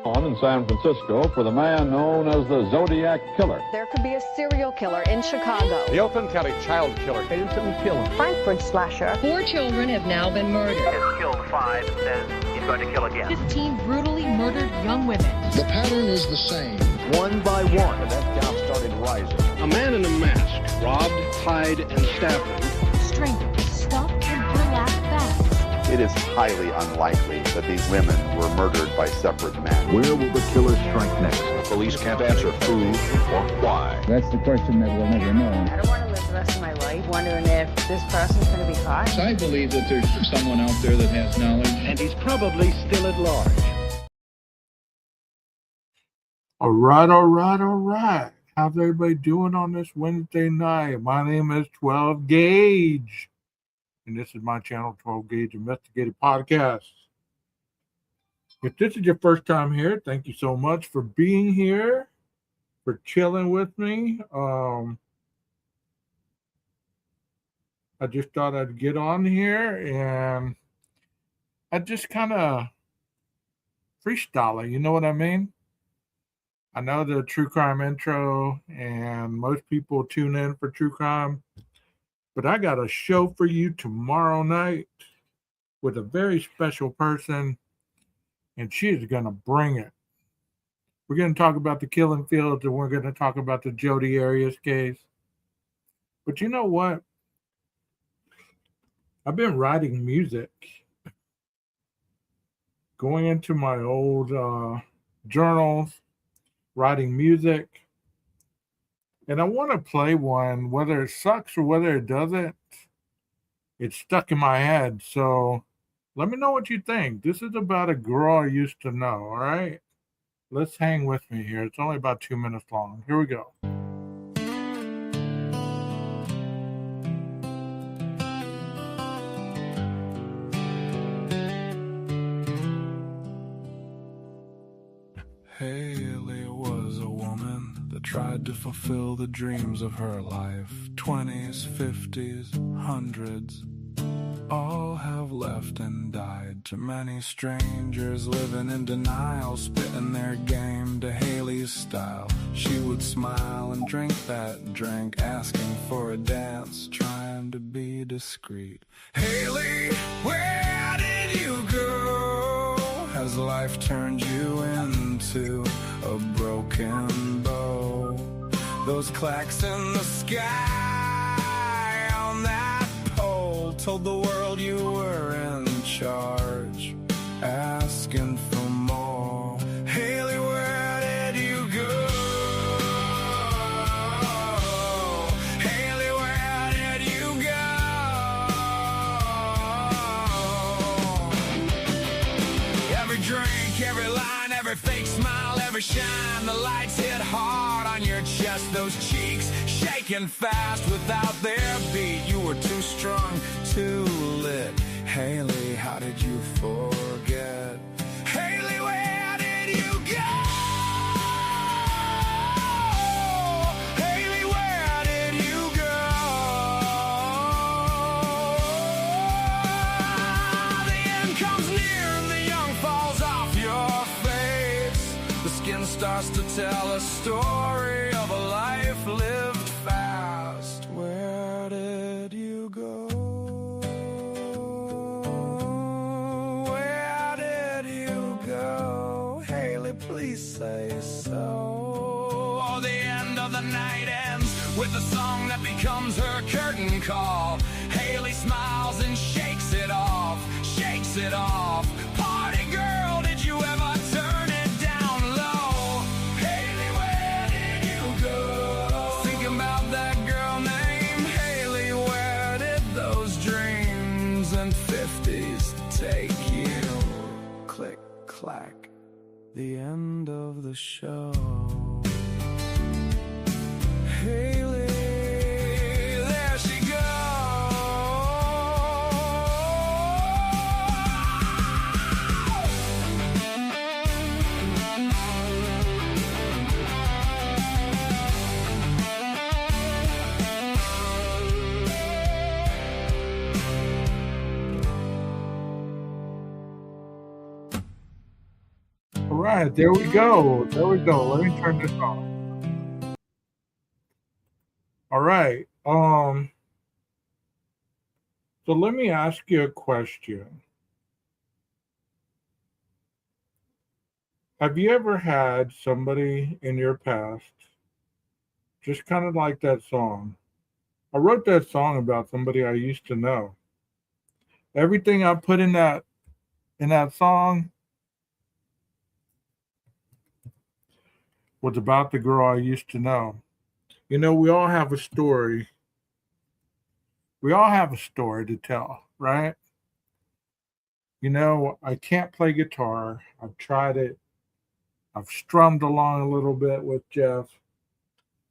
On in San Francisco for the man known as the Zodiac Killer. There could be a serial killer in Chicago. The Oakland County child killer. Phantom killer. Frankfurt slasher. 4 children have now been murdered. Has killed 5 and says he's going to kill again. 15 brutally murdered young women. The pattern is the same. One by one. The death count started rising. A man in a mask robbed, tied, and stabbed them. Strangers stuffed in burlap bags. It is highly unlikely that these women were murdered by separate men. Where will the killer strike next? Police can't answer who or why. That's the question that we'll never know. I don't want to live the rest of my life wondering if this person's going to be caught. I believe that there's someone out there that has knowledge. And he's probably still at large. All right. How's everybody doing on this Wednesday night? My name is 12 Gauge, and this is my channel, 12 Gauge Investigative Podcast. If this is your first time here, thank you so much for being here, for chilling with me. I just thought I'd get on here and I just kind of freestyle it, you know what I mean? I know the true crime intro, and most people tune in for true crime, but I got a show for you tomorrow night with a very special person, and she is going to bring it. We're going to talk about the killing fields, and we're going to talk about the Jodi Arias case. But you know what? I've been writing music, going into my old journals, writing music, and I want to play one, whether it sucks or whether it doesn't. It's stuck in my head, so let me know what you think. This is about a girl I used to know, all right? Let's hang with me here. It's only about 2 minutes long. Here we go. Haley was a woman that tried to fulfill the dreams of her life. 20s, 50s, hundreds, all have left and died. Too many strangers living in denial, spitting their game to Haley's style. She would smile and drink that drink, asking for a dance, trying to be discreet. Haley, where did you go? Has life turned you into a broken bow? Those clacks in the sky on that pole told the world you were in charge, asking for more. Haley, where did you go? Haley, where did you go? Every drink, every line, every fake smile, every shine, the lights hit hard on your chest, those cheeks shaking fast without their beat. You were too strong, too lit. Haley, how did you forget? Haley, where did you go? Haley, where did you go? The end comes near and the young falls off your face. The skin starts to tell a story of a life lived fast. Where did you go? Where did you go? Haley, please say so. Oh, the end of the night ends with a song that becomes her curtain call. Haley smiles and shakes it off, shakes it off. Party girl, did you ever turn it down low? Haley, where did you go? Thinking about that girl named Haley. Where did those dreams and 50s take you? Click, clack, the end of the show. Haley, there she goes. right, there we go. There we go. Let me turn this on. All right. So let me ask you a question. Have you ever had somebody in your past, just kind of like that song? I wrote that song about somebody I used to know. Everything I put in that song was about the girl I used to know. You know, we all have a story. We all have a story to tell, right? You know, I can't play guitar. I've tried it. I've strummed along a little bit with Jeff,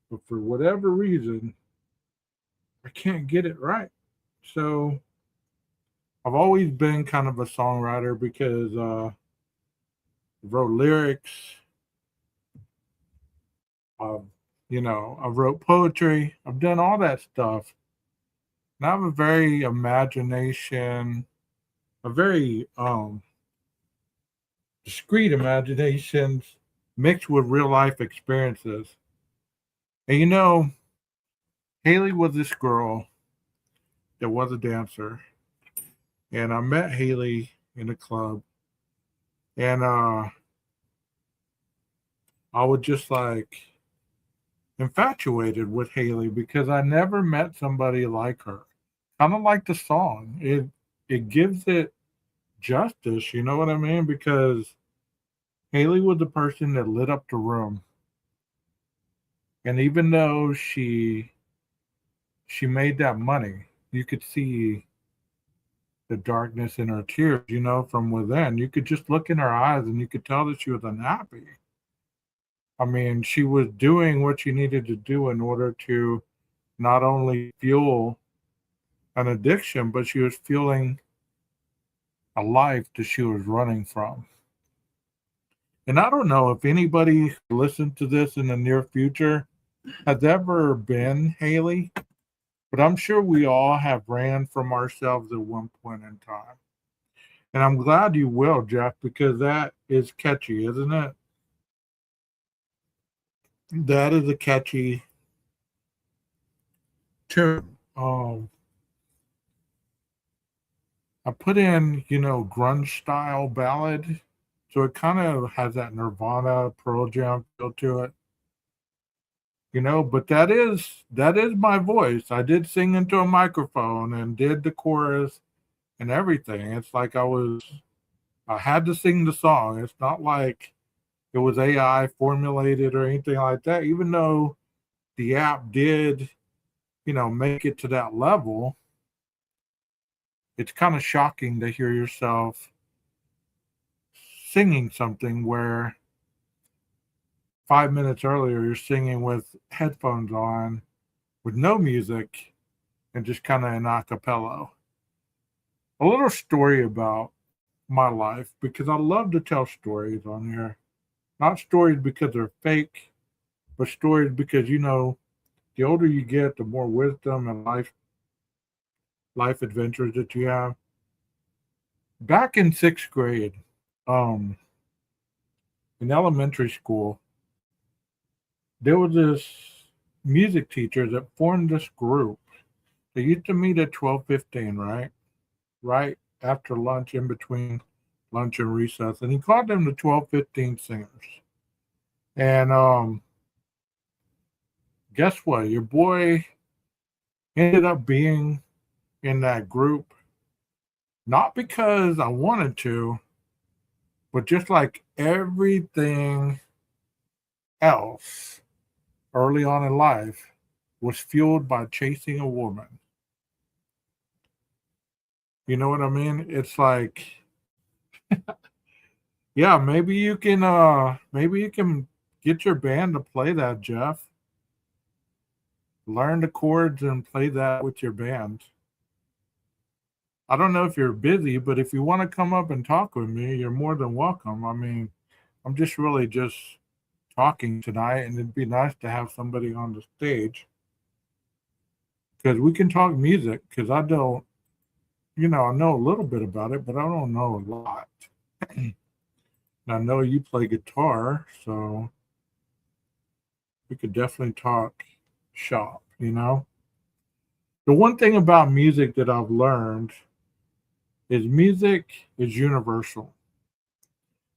but for whatever reason, I can't get it right. So I've always been kind of a songwriter because I wrote lyrics. I wrote poetry. I've done all that stuff. And I have a very imagination, a very discrete imaginations mixed with real life experiences. And you know, Haley was this girl that was a dancer. And I met Haley in a club. And I was just like infatuated with Haley because I never met somebody like her. Kind of like the song. It gives it justice, you know what I mean? Because Haley was the person that lit up the room. And even though she made that money, you could see the darkness in her tears, you know, from within. You could just look in her eyes and you could tell that she was unhappy. I mean, she was doing what she needed to do in order to not only fuel an addiction, but she was fueling a life that she was running from. And I don't know if anybody who listens to this in the near future has ever been Haley, but I'm sure we all have ran from ourselves at one point in time. And I'm glad you will, Jeff, because that is catchy, isn't it? That is a catchy tune. I put in, grunge style ballad. So it kind of has that Nirvana, Pearl Jam feel to it. But that is my voice. I did sing into a microphone and did the chorus and everything. It's like I had to sing the song. It's not like it was AI formulated or anything like that, even though the app did, make it to that level. It's kind of shocking to hear yourself singing something where 5 minutes earlier you're singing with headphones on, with no music, and just kind of an a cappella. A little story about my life, because I love to tell stories on here. Not stories because they're fake, but stories because, the older you get, the more wisdom and life adventures that you have. Back in 6th grade, in elementary school, there was this music teacher that formed this group. They used to meet at 12:15, right? Right after lunch, in between lunch and recess. And he called them the 12:15 singers. And guess what? Your boy ended up being in that group, not because I wanted to, but just like everything else early on in life was fueled by chasing a woman. You know what I mean? It's like, yeah, maybe you can get your band to play that, Jeff. Learn the chords and play that with your band. I don't know if you're busy, but if you want to come up and talk with me, you're more than welcome. I mean, I'm just talking tonight, and it'd be nice to have somebody on the stage because we can talk music, because I don't, I know a little bit about it, but I don't know a lot. And I know you play guitar, so we could definitely talk shop, you know? The one thing about music that I've learned is music is universal.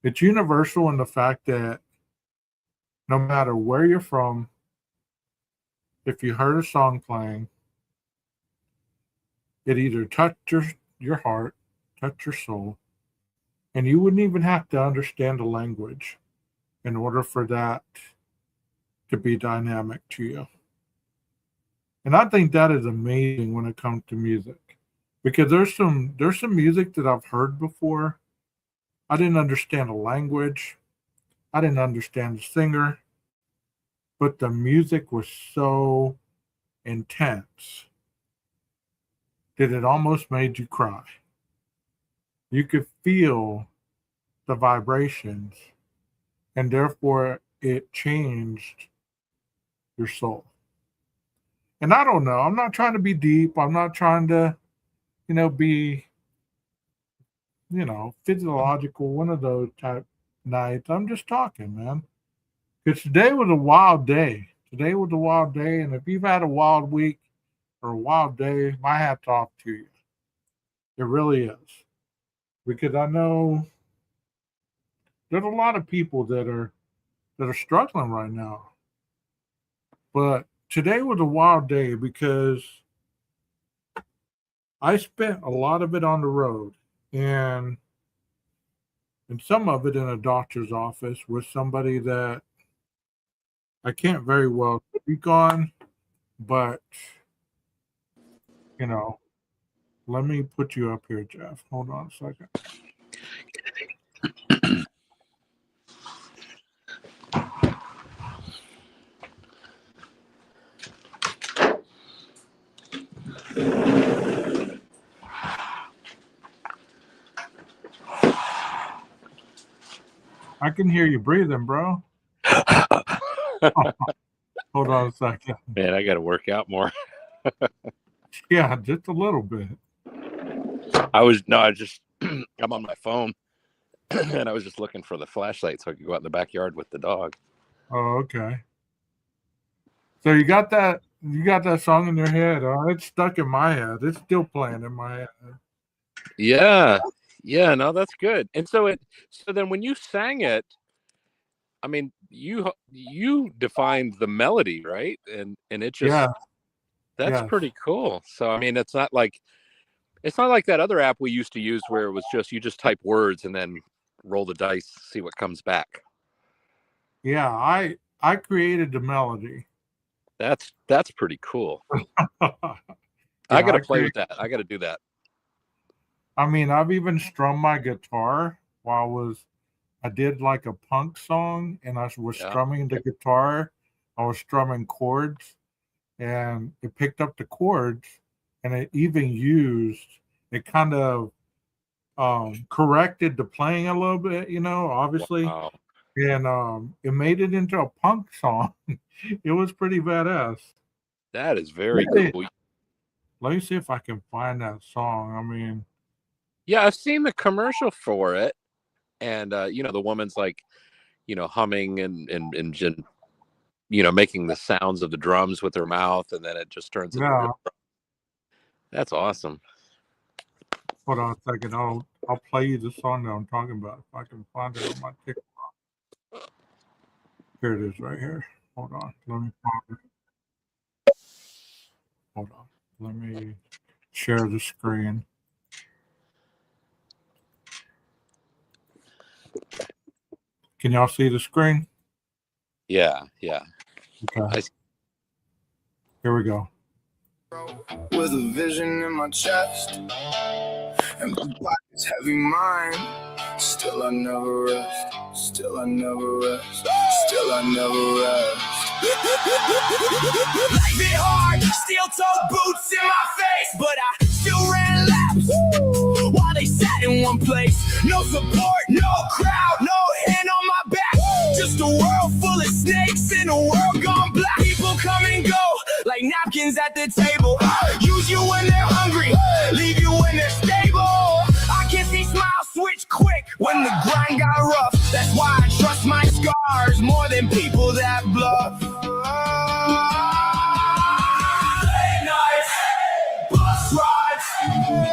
It's universal in the fact that no matter where you're from, if you heard a song playing, it either touched your heart, touched your soul, and you wouldn't even have to understand the language in order for that to be dynamic to you. And I think that is amazing when it comes to music, because there's some music that I've heard before. I didn't understand the language. I didn't understand the singer, but the music was so intense that it almost made you cry. You could feel the vibrations, and therefore it changed your soul. And I don't know, I'm not trying to be deep. I'm not trying to, be, physiological, one of those type nights. I'm just talking, man. Because today was a wild day. Today was a wild day. And if you've had a wild week or a wild day, my hat's off to you. It really is. Because I know there's a lot of people that are struggling right now. But today was a wild day because I spent a lot of it on the road and some of it in a doctor's office with somebody that I can't very well speak on, but, let me put you up here, Jeff. Hold on a second. I can hear you breathing, bro. Hold on a second. Man, I got to work out more. Yeah, just a little bit. I'm on my phone and I was just looking for the flashlight so I could go out in the backyard with the dog. Oh, okay. So you got that song in your head. Oh, it's stuck in my head. It's still playing in my head. Yeah. Yeah, no, that's good. And so then when you sang it, I mean, you defined the melody, right? And it just that's pretty cool. So I mean, it's not like that other app we used to use where it was just you just type words and then roll the dice, see what comes back. Yeah, I created the melody. That's pretty cool. I got to play with that. I got to do that. I mean, I've even strummed my guitar while I did like a punk song and I was strumming the guitar. I was strumming chords and it picked up the chords and it even it kind of corrected the playing a little bit, obviously. Wow. And it made it into a punk song. It was pretty badass. That is very cool. Let me see if I can find that song. I mean, yeah, I've seen the commercial for it, and the woman's like, humming and making the sounds of the drums with her mouth, and then it just turns into real drum. That's awesome. Hold on a second. I'll play you the song that I'm talking about if I can find it on my TikTok. Here it is, right here. Hold on. Let me find it. Hold on. Let me share the screen. Can y'all see the screen? Yeah. Okay. Here we go. With a vision in my chest and my pockets heavy mine. Still I never rest. Still I never rest. Still I never rest. Life been hard, steel-toe boots in my face, but I still ran laps while they sat in one place. No support, no crowd, no hand on my back. Just a world full of snakes in a world gone black. People come and go like napkins at the table. Use you when they're hungry, leave you when they're stable. I can see smiles switch quick when the grind got rough. That's why I trust my scars more than people that bluff. Late nights, bus rides,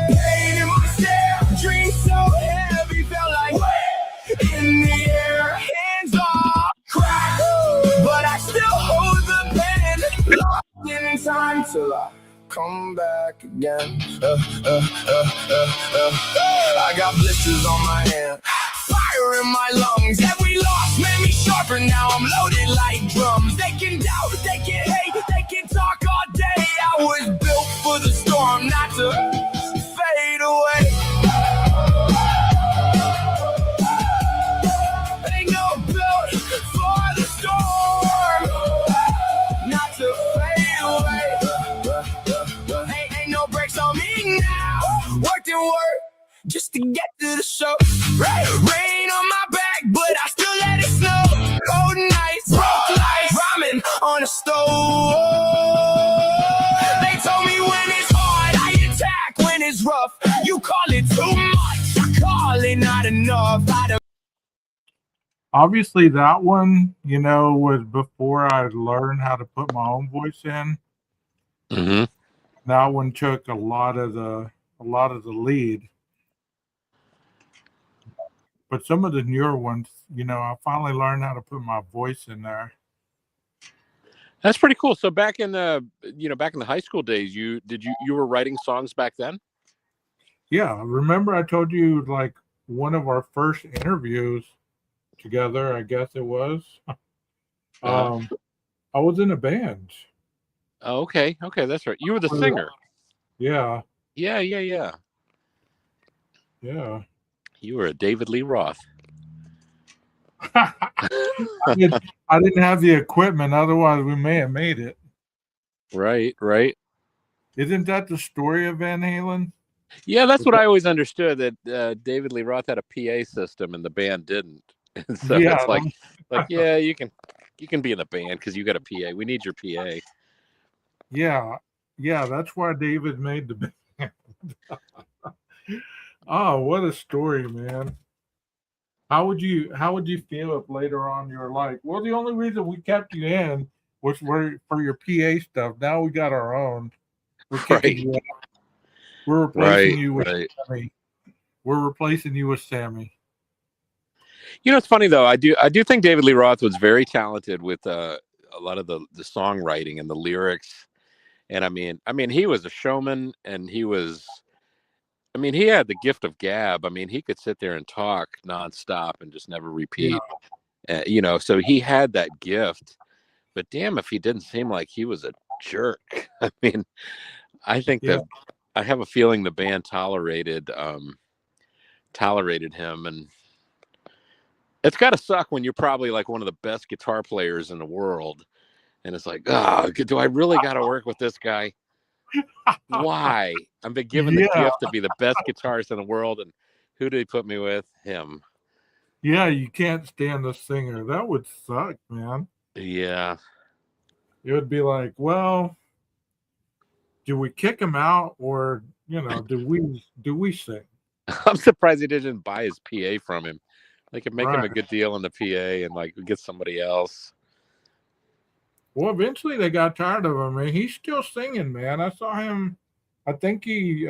pain in my stare, dreams so heavy, felt like weight in the air, hands off crack, but I still hold the pen, locked in time till I come back again. I got blisters on my hand, fire in my lungs. Every loss made me sharper. Now I'm loaded like drums. They can doubt, they can hate, they can talk all day. I was built for the storm, not to fade away. Ain't no built for the storm, not to fade away. Ain't no brakes on me now. Worked and worked just to get to the show. Rain on my back, but I still let it snow. Cold nights, broke lights, ramen on a stove. They told me when it's hard, I attack when it's rough. You call it too much, I call it not enough. Obviously, that one, was before I learned how to put my own voice in. Mm-hmm. That one took a lot of the lead. But some of the newer ones, I finally learned how to put my voice in there. That's pretty cool. So back in the high school days, you were writing songs back then? Yeah, remember I told you like one of our first interviews together, I guess it was. I was in a band. Oh, okay, that's right. You were the singer. Yeah. Yeah. Yeah. You were a David Lee Roth. I didn't have the equipment, otherwise we may have made it. Right. Isn't that the story of Van Halen? Yeah, that's what I always understood, that David Lee Roth had a PA system and the band didn't. And so it's like yeah, you can be in the band because you got a PA. We need your PA. Yeah, that's why David made the band. Oh, what a story, man. How would you feel if later on you were like, well, the only reason we kept you in was for your PA stuff. Now we got our own. We're kicking you out. We're replacing you with Sammy. We're replacing you with Sammy. It's funny though. I do think David Lee Roth was very talented with a lot of the songwriting and the lyrics. And I mean, he was a showman, and he had the gift of gab. I mean, he could sit there and talk nonstop and just never repeat. Yeah. So he had that gift. But damn, if he didn't seem like he was a jerk. I mean, I think that I have a feeling the band tolerated him, and it's got to suck when you're probably like one of the best guitar players in the world, and it's like, do I really got to work with this guy? Why? I've been given the gift to be the best guitarist in the world, and who did he put me with? Him. Yeah, you can't stand the singer. That would suck, man. Yeah. It would be like, well, do we kick him out, or do we sing? I'm surprised he didn't buy his PA from him. They could make him a good deal on the PA and like get somebody else. Well, eventually they got tired of him, and he's still singing, man. I saw him. I think he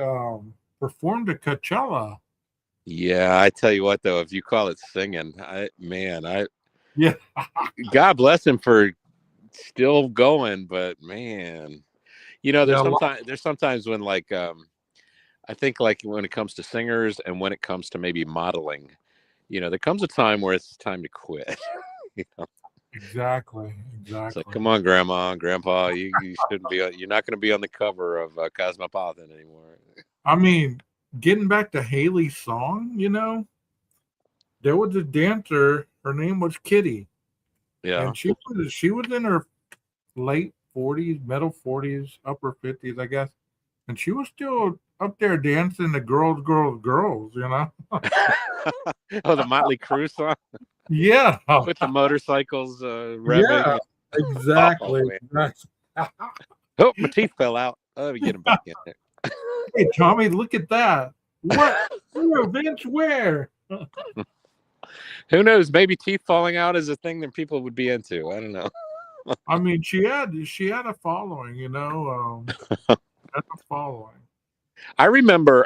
performed at Coachella. Yeah, I tell you what, though, if you call it singing, yeah. God bless him for still going, but man, there's sometimes when I think like when it comes to singers and when it comes to maybe modeling, there comes a time where it's time to quit. Exactly. It's like, come on, Grandma and Grandpa, you shouldn't be. You're not going to be on the cover of Cosmopolitan anymore. I mean, getting back to Haley's song, there was a dancer. Her name was Kitty. Yeah, and she was in her late 40s, middle 40s, upper 50s, I guess, and she was still up there dancing the girls. Oh, the Motley Crue song. Yeah, with the motorcycles revving. Yeah, exactly. Oh, my teeth fell out. Let me get them back in there. Hey, Tommy, look at that. What? Vince, where? Who knows? Maybe teeth falling out is a thing that people would be into. I don't know. I mean, she had a following, you know. Had a following. I remember,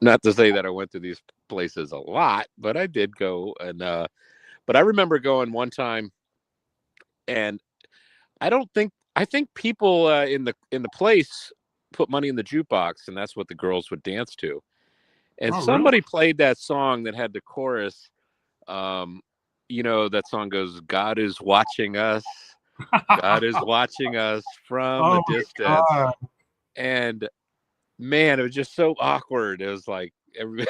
not to say that I went to these places a lot, but I did go, and but I remember going one time, and I think people in the place put money in the jukebox, and that's what the girls would dance to. And somebody played that song that had the chorus. You know, that song goes, "God is watching us. God is watching us from a distance." God. And man, it was just so awkward. It was like everybody.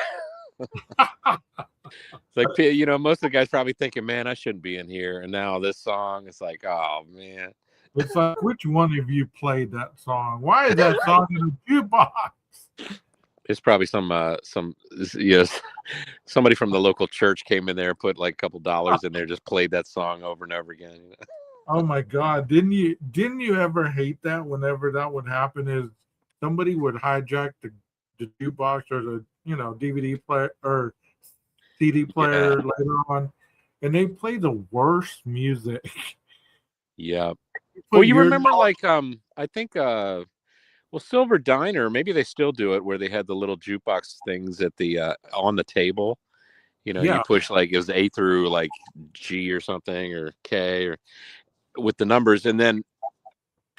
It's like, you know, most of the guys probably thinking, "Man, I shouldn't be in here." And now this song, it's like, oh man. It's like, which one of you played that song? Why is that song in the jukebox? It's probably somebody from the local church came in there, put like a couple dollars in there, just played that song over and over again. You know? Oh my God! Didn't you ever hate that? Whenever that would happen, is somebody would hijack the jukebox or the DVD player or CD player later on, and they play the worst music. Yeah. Well, you remember I think Silver Diner, maybe they still do it, where they had the little jukebox things at the on the table. You know, you push like it was A through like G or something or K or with the numbers, and then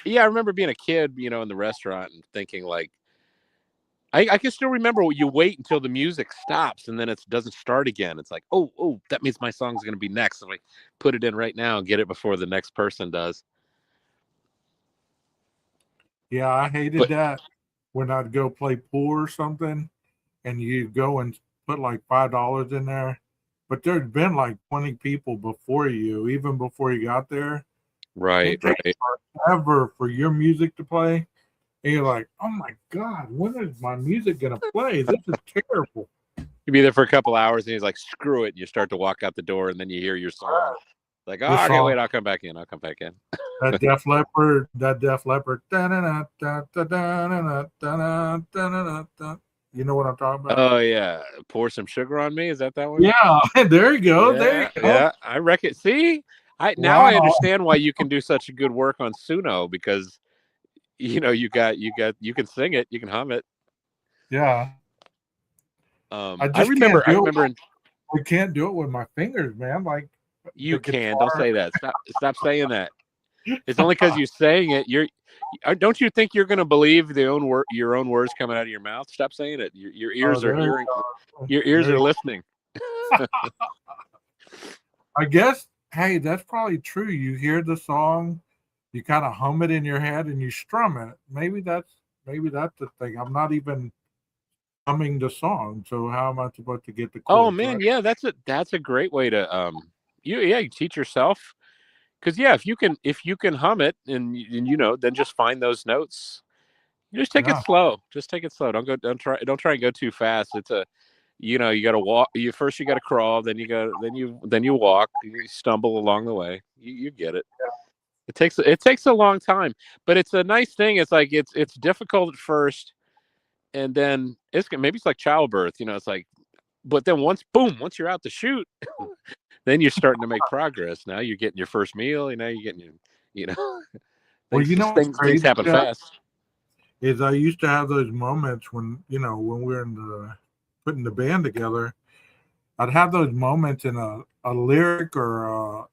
I remember being a kid, you know, in the restaurant and thinking like, I can still remember you wait until the music stops and then it doesn't start again. It's like, oh, that means my song's going to be next. So I put it in right now and get it before the next person does. Yeah, I hated that when I'd go play pool or something and you go and put like $5 in there. But there'd been like 20 people before you, even before you got there. Right. Forever for your music to play. And you're like, oh my God, when is my music going to play? This is terrible. You'd be there for a couple hours and he's like, screw it. And you start to walk out the door and then you hear your song. Like, oh, okay, wait, I'll come back in. That Def Leppard. You know what I'm talking about? Oh, yeah. Pour Some Sugar on Me. Is that one? Yeah, there you go. Yeah, there you go. Yeah, I reckon. See, now I understand why you can do such a good work on Suno, because you know you can sing it, you can hum it. Yeah. I remember. I can't do it with my fingers, man. Like you can. Don't say that. Stop saying that. It's only because you're saying it. Don't you think you're going to believe your own words coming out of your mouth? Stop saying it. Your ears are hearing. Your ears are listening. I guess. Hey, that's probably true. You hear the song, you kind of hum it in your head, and you strum it. Maybe that's the thing. I'm not even humming the song, so how am I supposed to get the chords? Oh man, right? Yeah, that's a great way to you teach yourself. Because if you can hum it and you know, then just find those notes. You just take it slow. Just take it slow. Don't try and go too fast. It's you got to walk. You got to crawl. Then you walk. You stumble along the way. You get it. It takes a long time, but it's a nice thing. It's like it's difficult at first, and then maybe it's like childbirth. You know, it's like, but then once you're out the chute. Then you're starting to make progress. Now you're getting your first meal. Now you're getting Well, things happen fast. Is I used to have those moments when we were putting the band together. I'd have those moments in a lyric or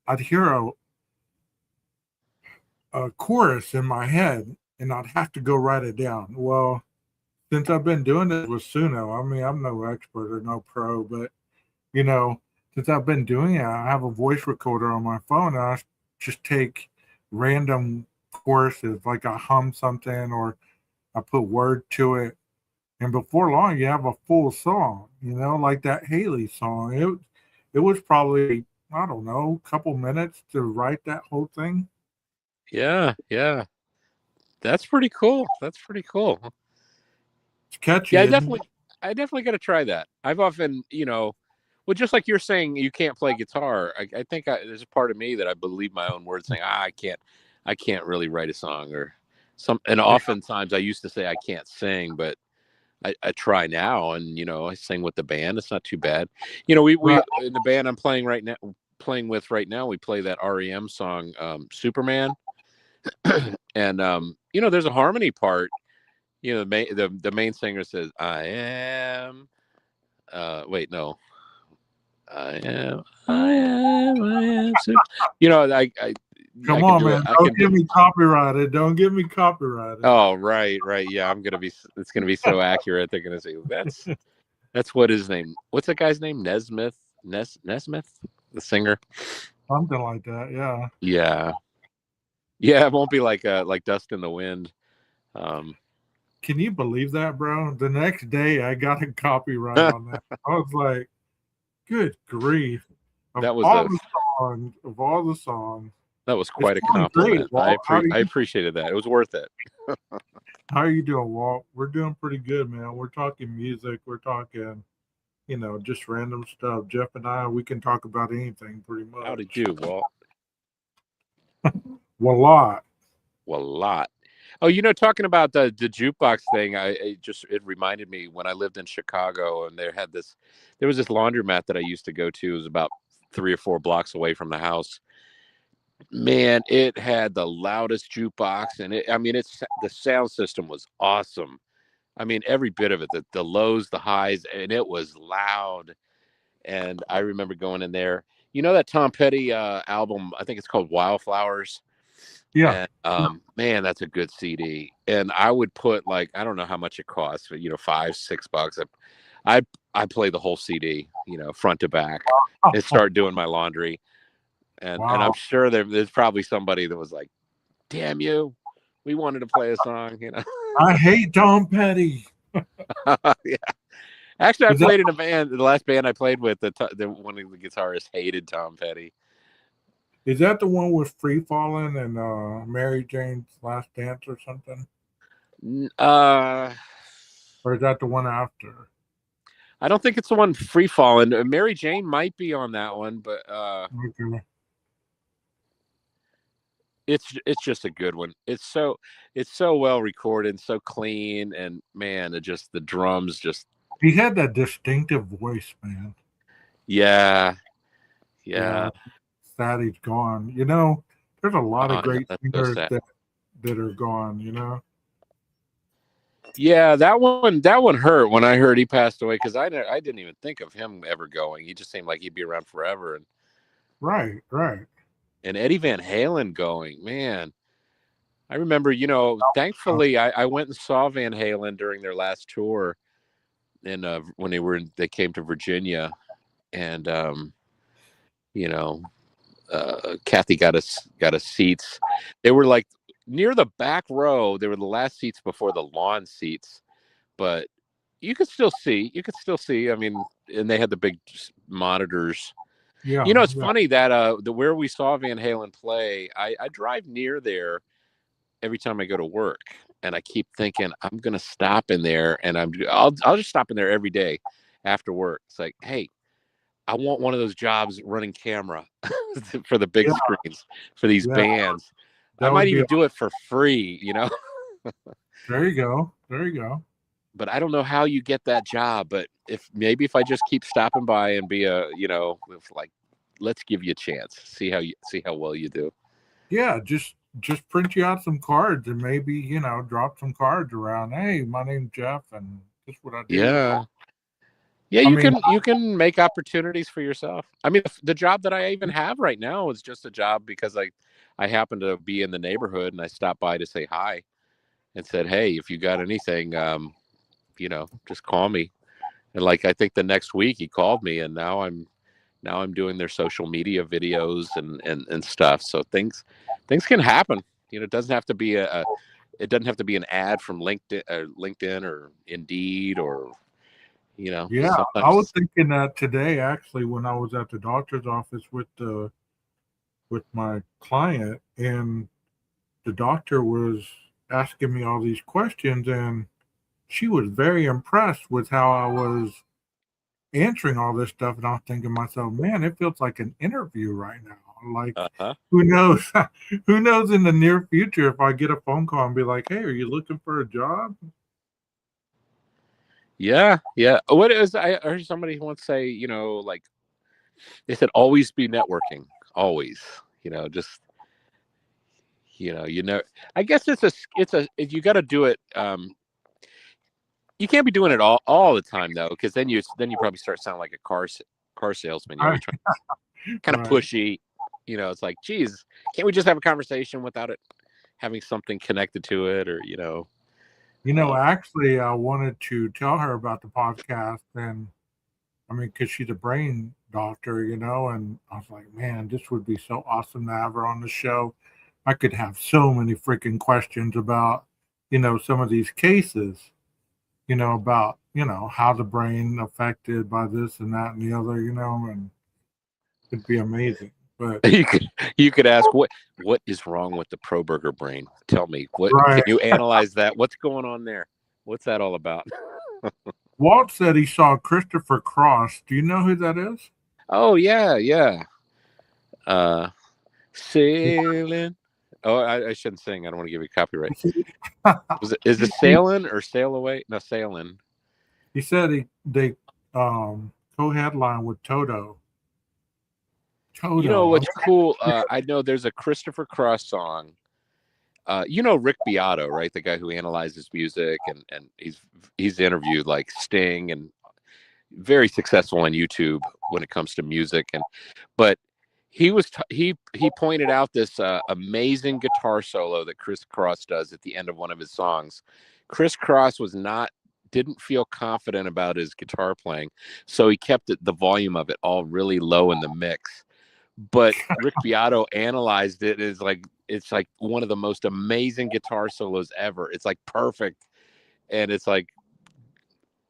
I'd hear a chorus in my head, and I'd have to go write it down. Well, since I've been doing it with Suno, I mean, I'm no expert or no pro, but since I've been doing it, I have a voice recorder on my phone, and I just take random choruses, like I hum something or I put word to it, and before long, you have a full song. Like that Haley song. It was probably, I don't know, a couple minutes to write that whole thing. Yeah, that's pretty cool. It's catchy. Yeah, I definitely got to try that. I've often, well, just like you're saying, you can't play guitar. I think there's a part of me that I believe my own words, saying, I can't really write a song or some. And oftentimes I used to say I can't sing, but I try now, and I sing with the band. It's not too bad. We in the band I'm playing with right now, we play that REM song, Superman, and there's a harmony part. The main singer says, "I am." Wait, no. I am. I Come on, man. Don't get me copyrighted. Don't get me copyrighted. Oh, right. Yeah, it's gonna be so accurate. They're gonna say that's what his name. What's that guy's name? Nesmith, the singer. Something like that. Yeah. Yeah. It won't be like Dust in the Wind. Can you believe that, bro? The next day I got a copyright on that. I was like, good grief. Of all the songs. That was quite a compliment. Great, I appreciated that. It was worth it. How are you doing, Walt? We're doing pretty good, man. We're talking music. We're talking, just random stuff. Jeff and I, we can talk about anything pretty much. How did you, Walt? Well, a lot. Oh, talking about the jukebox thing, it reminded me when I lived in Chicago, and there was this laundromat that I used to go to. It was about 3 or 4 blocks away from the house. Man, it had the loudest jukebox, and the sound system was awesome. I mean, every bit of it, the lows, the highs, and it was loud. And I remember going in there. That Tom Petty album, I think it's called Wildflowers. Yeah. And, man, that's a good CD. And I would put I don't know how much it costs, but $5, $6. I play the whole CD, front to back, and start doing my laundry. And I'm sure there's probably somebody that was like, "Damn you, we wanted to play a song." I hate Tom Petty. Yeah. Actually, I played in a band. The last band I played with, the one of the guitarists hated Tom Petty. Is that the one with Free Fallin' and Mary Jane's Last Dance or something? Or is that the one after? I don't think it's the one Free Fallin'. Mary Jane might be on that one, but okay. It's just a good one. It's so well recorded, so clean, and man, the drums just. He had that distinctive voice, man. Yeah. Sad he's gone. There's a lot of great singers that are gone. Yeah, that one hurt when I heard he passed away, because I didn't even think of him ever going. He just seemed like he'd be around forever. And right. And Eddie Van Halen going, man. I remember, thankfully I went and saw Van Halen during their last tour, and when they came to Virginia, and Kathy got us seats. They were like near the back row. They were the last seats before the lawn seats, but you could still see. I mean, and they had the big monitors. Yeah. It's funny that where we saw Van Halen play, I drive near there every time I go to work, and I keep thinking I'm gonna stop in there, and I'll just stop in there every day after work. It's like, hey, I want one of those jobs running camera for the big screens for these bands. I might even do it for free, There you go. But I don't know how you get that job. But if I just keep stopping by and be let's give you a chance, see how well you do. Yeah, just print you out some cards and maybe drop some cards around. Hey, my name's Jeff, and this is what I do. Yeah. Yeah, you can make opportunities for yourself. I mean, the job that I even have right now is just a job because I happen to be in the neighborhood, and I stopped by to say hi and said, hey, if you got anything, just call me. And I think the next week he called me, and now I'm doing their social media videos and stuff. So things can happen. It doesn't have to be an ad from LinkedIn or Indeed or. Yeah, sometimes. I was thinking that today, actually, when I was at the doctor's office with my client, and the doctor was asking me all these questions, and she was very impressed with how I was answering all this stuff. And I was thinking to myself, man, it feels like an interview right now. Who knows? Who knows in the near future if I get a phone call and be like, hey, are you looking for a job? Yeah, yeah. What is I heard somebody once say, like they said, always be networking, always. Just I guess you got to do it. You can't be doing it all the time though, because then you probably start sounding like a car salesman. You're trying kind of pushy. It's like, geez, can't we just have a conversation without it having something connected to it, or Actually, I wanted to tell her about the podcast, and I mean, because she's a brain doctor, and I was like, man, this would be so awesome to have her on the show. I could have so many freaking questions about, some of these cases, about, how the brain affected by this and that and the other, and it'd be amazing. But you could ask what is wrong with the Pro-Burger brain? Tell me, can you analyze that? What's going on there? What's that all about? Walt said he saw Christopher Cross. Do you know who that is? Oh yeah. Sailing. Oh, I shouldn't sing. I don't want to give you copyright. Is it sailing or sail away? No, sailing. He said they co-headline with Toto. What's cool? I know there's a Christopher Cross song. Rick Beato, right? The guy who analyzes music and he's interviewed like Sting and very successful on YouTube when it comes to music. But he pointed out this amazing guitar solo that Chris Cross does at the end of one of his songs. Chris Cross didn't feel confident about his guitar playing, so he kept the volume of it all really low in the mix. But Rick Beato analyzed it as it's like one of the most amazing guitar solos ever. It's like perfect, and it's like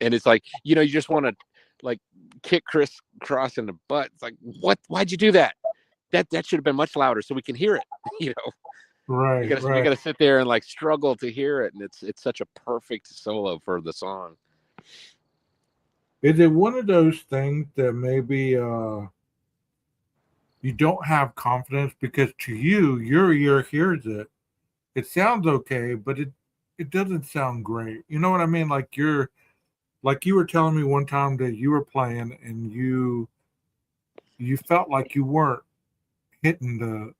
you just want to like kick Chris Cross in the butt. It's like, what? Why'd you do that? That should have been much louder so we can hear it. Right. You gotta sit there and like struggle to hear it, and it's such a perfect solo for the song. Is it one of those things that maybe you don't have confidence because to you, your ear hears it. It sounds okay, but it doesn't sound great. You know what I mean? Like you were telling me one time that you were playing and you felt like you weren't hitting the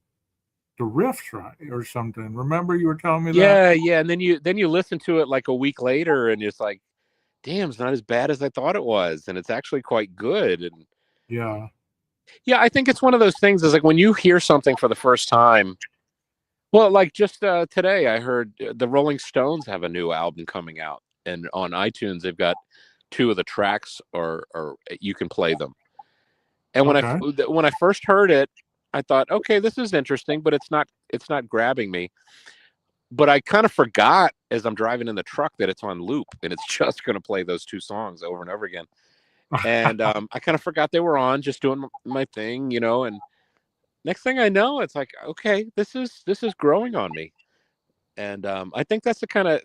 riffs right or something. Remember you were telling me that? Yeah. And then you listen to it like a week later and it's like, damn, it's not as bad as I thought it was. And it's actually quite good. And yeah, I think it's one of those things is like when you hear something for the first time. Well, like just today I heard the Rolling Stones have a new album coming out, and on iTunes they've got 2 of the tracks or you can play them. And when I first heard it, I thought, okay, this is interesting, but it's not grabbing me. But I kind of forgot as I'm driving in the truck that it's on loop and it's just going to play those 2 songs over and over again. And I kind of forgot they were on, just doing my thing, and next thing I know, it's like, okay, this is growing on me. And I think that's the kind of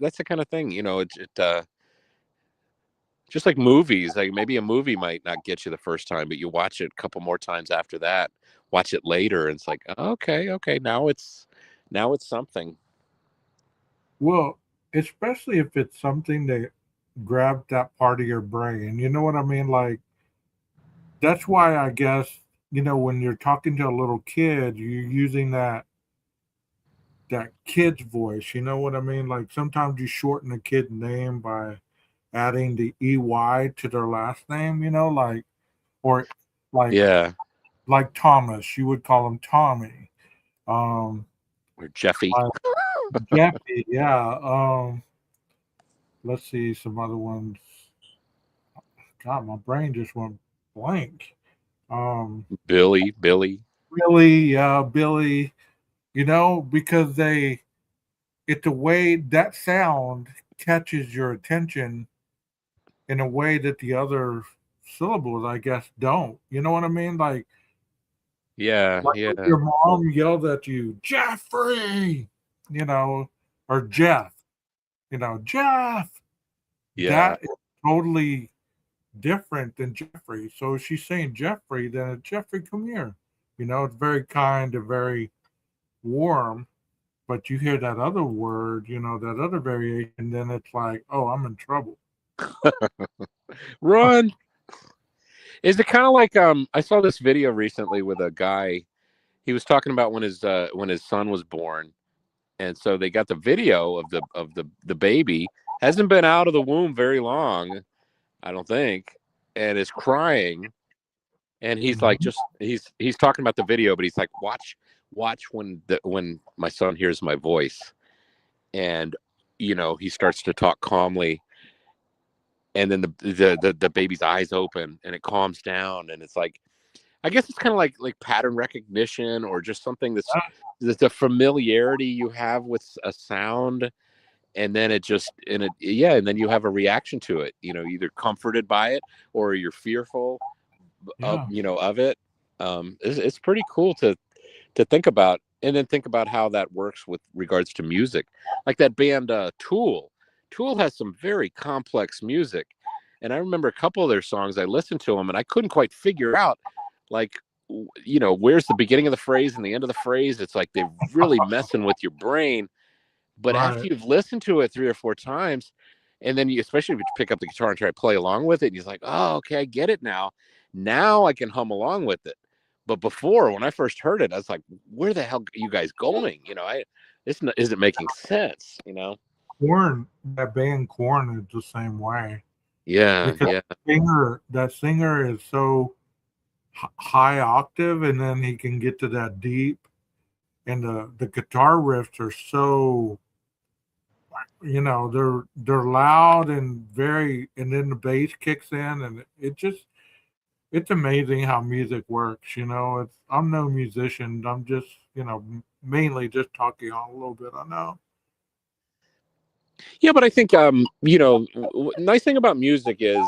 thing, just like movies, like maybe a movie might not get you the first time, but you watch it a couple more times after that, watch it later, and it's like, okay, now it's something. Well, especially if it's something that grabs that part of your brain, you know what I mean? Like, that's why I guess, when you're talking to a little kid, you're using that kid's voice, you know what I mean? Like sometimes you shorten a kid's name by adding the EY to their last name, like Thomas, you would call him Tommy. Or Jeffy. Jeffy, yeah. Let's see some other ones. God, my brain just went blank. Billy. Billy, because it's a way that sound catches your attention in a way that the other syllables, I guess, don't. You know what I mean? Like, if your mom yelled at you, Jeffrey, or Jeff, Jeff. Yeah. That is totally different than Jeffrey. So if she's saying Jeffrey, then it's Jeffrey, come here. It's very kind and very warm. But you hear that other word, that other variation, then it's like, oh, I'm in trouble. Run. Is it kind of like I saw this video recently with a guy. He was talking about when his son was born, and so they got the video of the baby. Hasn't been out of the womb very long, I don't think, and is crying. And he's like, he's talking about the video, but he's like, watch when my son hears my voice, and he starts to talk calmly, and then the baby's eyes open and it calms down, and it's like, I guess it's kind of like pattern recognition, or just something that's the familiarity you have with a sound, and then and then you have a reaction to it, either comforted by it or you're fearful of it. It's pretty cool to think about, and then think about how that works with regards to music. Like that band Tool has some very complex music, and I remember a couple of their songs, I listened to them and I couldn't quite figure out, like, where's the beginning of the phrase and the end of the phrase. It's like they're really messing with your brain. But after you've listened to it 3 or 4 times, and then especially if you pick up the guitar and try to play along with it, and you're like, oh, okay, I get it now. Now I can hum along with it. But before, when I first heard it, I was like, where the hell are you guys going? This isn't making sense, Korn, that band Korn is the same way. Yeah, because that singer is so high octave, and then he can get to that deep, and the guitar riffs are so, they're loud and and then the bass kicks in, and it's amazing how music works. I'm no musician. I'm just, mainly just talking on a little bit. I know. Yeah, but I think nice thing about music is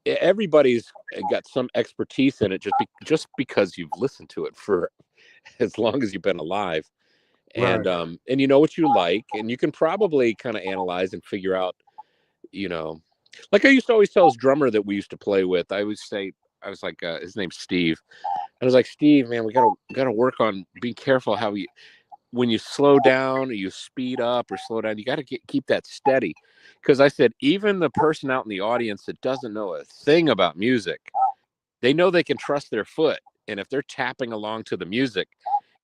everybody's got some expertise in it, just because you've listened to it for as long as you've been alive, and Right. And you know what you like, and you can probably kind of analyze and figure out, like I used to always tell this drummer that we used to play with. I was like, his name's Steve. I was like, Steve, man, we gotta work on being careful how when you slow down or you speed up or slow down, you got to keep that steady. Because I said, even the person out in the audience that doesn't know a thing about music, they know they can trust their foot. And if they're tapping along to the music,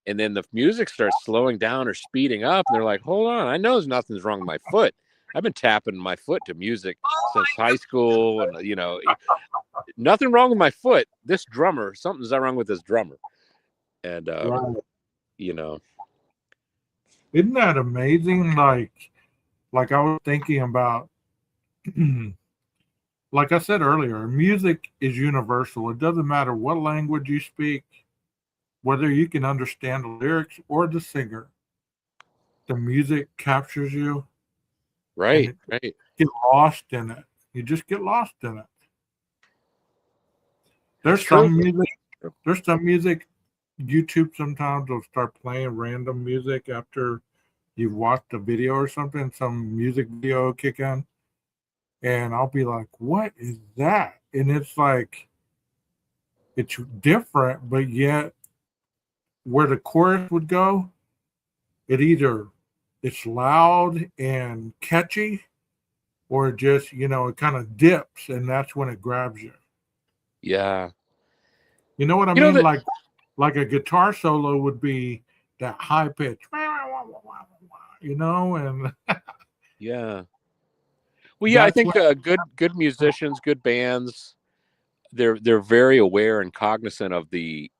and then the music starts slowing down or speeding up, and they're like, hold on, I know nothing's wrong with my foot. I've been tapping my foot to music since high school, and nothing wrong with my foot. This drummer, something's wrong with this drummer. And Isn't that amazing? Like I was thinking about, like I said earlier, music is universal. It doesn't matter what language you speak, whether you can understand the lyrics or the singer. The music captures you. Right. Get lost in it. You just get lost in it. There's some music. YouTube sometimes will start playing random music after you've watched a video or something. Some music video will kick in, and I'll be like, "What is that?" And it's like, it's different, but yet where the chorus would go, it's loud and catchy, or just, it kind of dips, and that's when it grabs you. Yeah. You know what I mean? Like a guitar solo would be that high pitch, and yeah. Well, yeah, I think good musicians, good bands, they're very aware and cognizant of the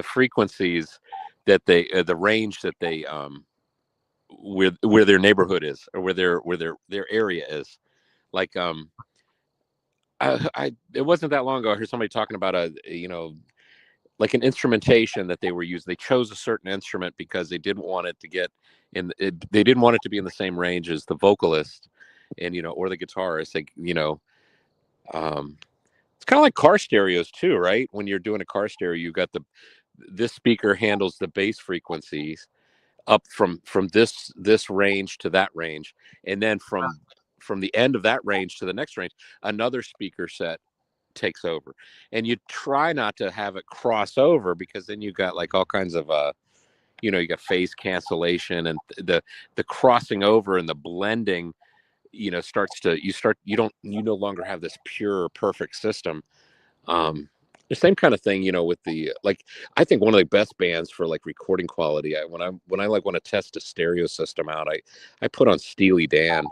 frequencies that the range that they where their neighborhood is, or where their area is. Like it wasn't that long ago I heard somebody talking about like an instrumentation that they were using. They chose a certain instrument because they didn't want it to they didn't want it to be in the same range as the vocalist, and or the guitarist. It's kind of like car stereos too, right? When you're doing a car stereo, you got this speaker handles the bass frequencies up from this range to that range, and then from the end of that range to the next range, another speaker set takes over. And you try not to have it cross over, because then you got like all kinds of you got phase cancellation, and the crossing over and the blending you no longer have this pure perfect system. The same kind of thing, with the, like, I think one of the best bands for like recording quality, when I like want to test a stereo system out, I put on Steely Dan,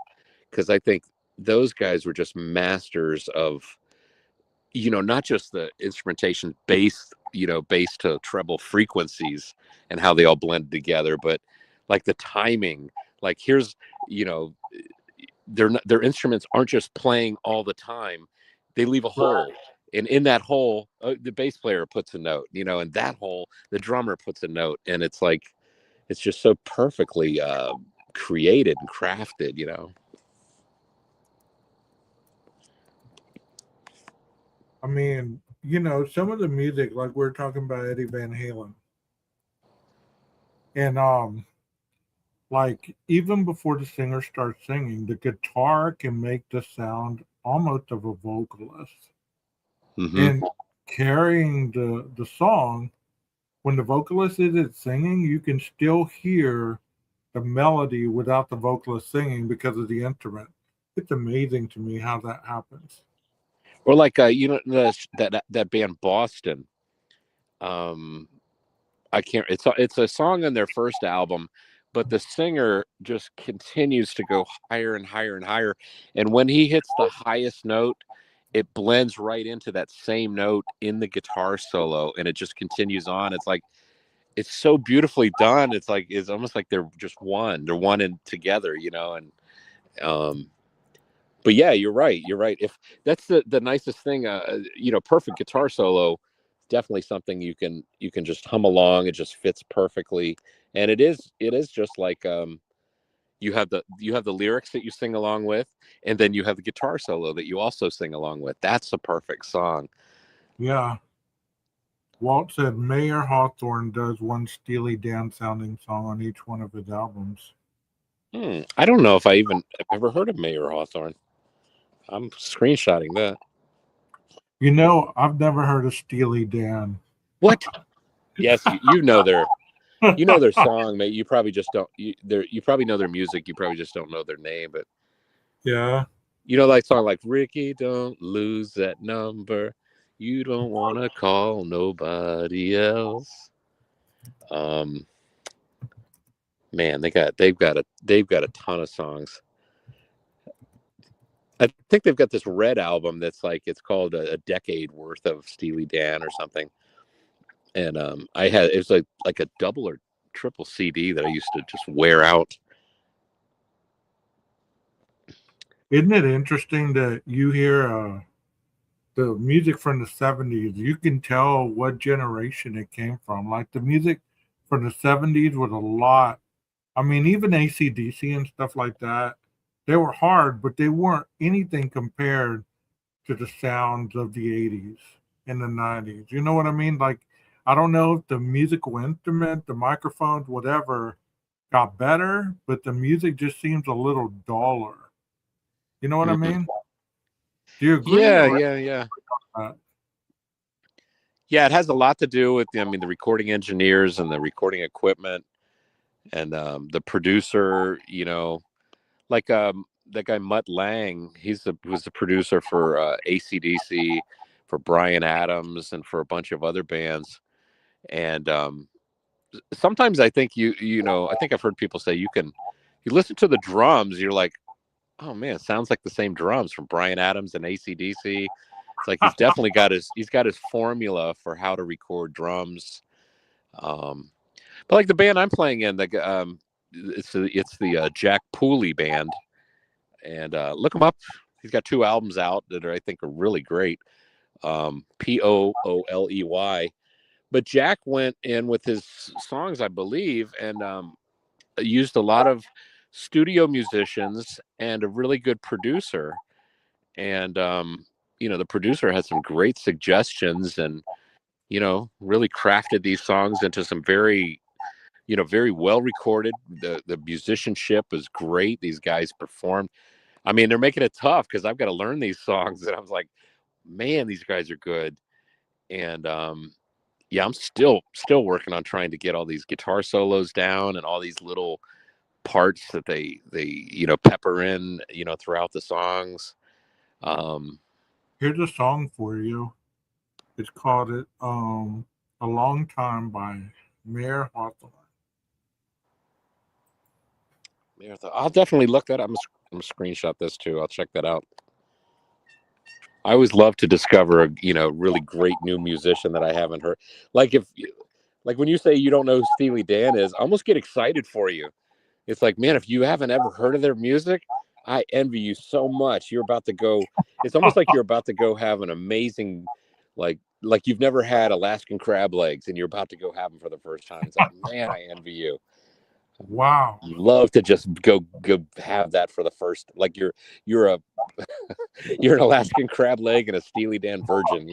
because I think those guys were just masters of, not just the instrumentation bass to treble frequencies and how they all blend together, but like the timing, like here's, their instruments aren't just playing all the time. They leave a hole. And in that hole, the bass player puts a note, and that hole, the drummer puts a note. And it's like, it's just so perfectly created and crafted, I mean, some of the music, like we're talking about Eddie Van Halen. And like even before the singer starts singing, the guitar can make the sound almost of a vocalist. Mm-hmm. And carrying the song, when the vocalist isn't singing, you can still hear the melody without the vocalist singing because of the instrument. It's amazing to me how that happens. Or like that band Boston. I can't. It's a song on their first album, but the singer just continues to go higher and higher and higher. And when he hits the highest note, it blends right into that same note in the guitar solo, and it just continues on. It's like, it's so beautifully done. It's like, it's almost like they're just one. They're one and together, and but yeah, you're right. If that's the nicest thing, perfect guitar solo, definitely something you can just hum along. It just fits perfectly, and it is just like you have the lyrics that you sing along with, and then you have the guitar solo that you also sing along with. That's a perfect song. Yeah. Walt said Mayer Hawthorne does one Steely Dan sounding song on each one of his albums. I don't know if I've ever heard of Mayer Hawthorne. I'm screenshotting that. I've never heard of Steely Dan. What? Yes, you know their song, mate. You probably just don't. You probably know their music. You probably just don't know their name. But yeah, like song like Ricky, don't lose that number. You don't want to call nobody else. Man, they've got a ton of songs. I think they've got this Red album that's like, it's called a decade worth of Steely Dan or something. And it was like a double or triple CD that I used to just wear out. Isn't it interesting that you hear the music from the 70s? You can tell what generation it came from. Like the music from the 70s was a lot. I mean, even AC/DC and stuff like that, they were hard, but they weren't anything compared to the sounds of the 80s and the 90s. You know what I mean? Like, I don't know if the musical instrument, the microphones, whatever, got better, but the music just seems a little duller. You know what I mean? Do you agree? Yeah. Yeah, it has a lot to do with, the recording engineers and the recording equipment and the producer, like that guy Mutt Lange. Was the producer for AC/DC, for Bryan Adams, and for a bunch of other bands. And sometimes I think I think I've heard people say you listen to the drums, you're like, oh man, it sounds like the same drums from Bryan Adams and AC/DC. It's like he's definitely got his formula for how to record drums. But like the band I'm playing in, it's the Jack Pooley band, and look him up. He's got 2 albums out that I think are really great. Pooley. But Jack went in with his songs, I believe, and used a lot of studio musicians and a really good producer. And the producer had some great suggestions, and really crafted these songs into some very very well recorded. The musicianship was great. These guys performed. I mean, they're making it tough because I've got to learn these songs, and I was like, man, these guys are good. And I'm still working on trying to get all these guitar solos down and all these little parts that they pepper in throughout the songs. Here's a song for you. It's called A Long Time by Mayor Hawthorne. I'll definitely look that up. I'm gonna screenshot this too. I'll check that out. I always love to discover a really great new musician that I haven't heard. Like when you say you don't know who Steely Dan is, I almost get excited for you. It's like, man, if you haven't ever heard of their music, I envy you so much. You're about to go. It's almost like you're about to go have an amazing, like you've never had Alaskan crab legs, and you're about to go have them for the first time. It's like, man, I envy you. Wow. You love to just go have that for the first, like you're an Alaskan crab leg and a Steely Dan virgin,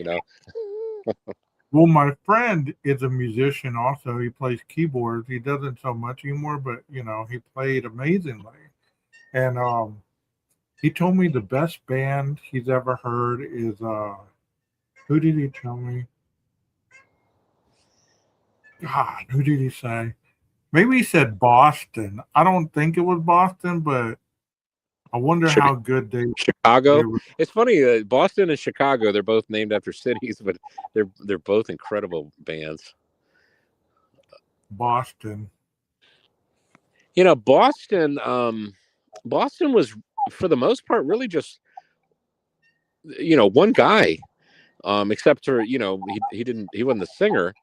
Well, my friend is a musician also. He plays keyboards. He doesn't so much anymore, but he played amazingly. And he told me the best band he's ever heard is who did he tell me? God, who did he say? Maybe he said Boston. I don't think it was Boston, but I wonder how good Chicago. It's funny, Boston and Chicago, they're both named after cities, but they're both incredible bands. Boston. Boston was, for the most part, really just one guy. Except for he wasn't the singer,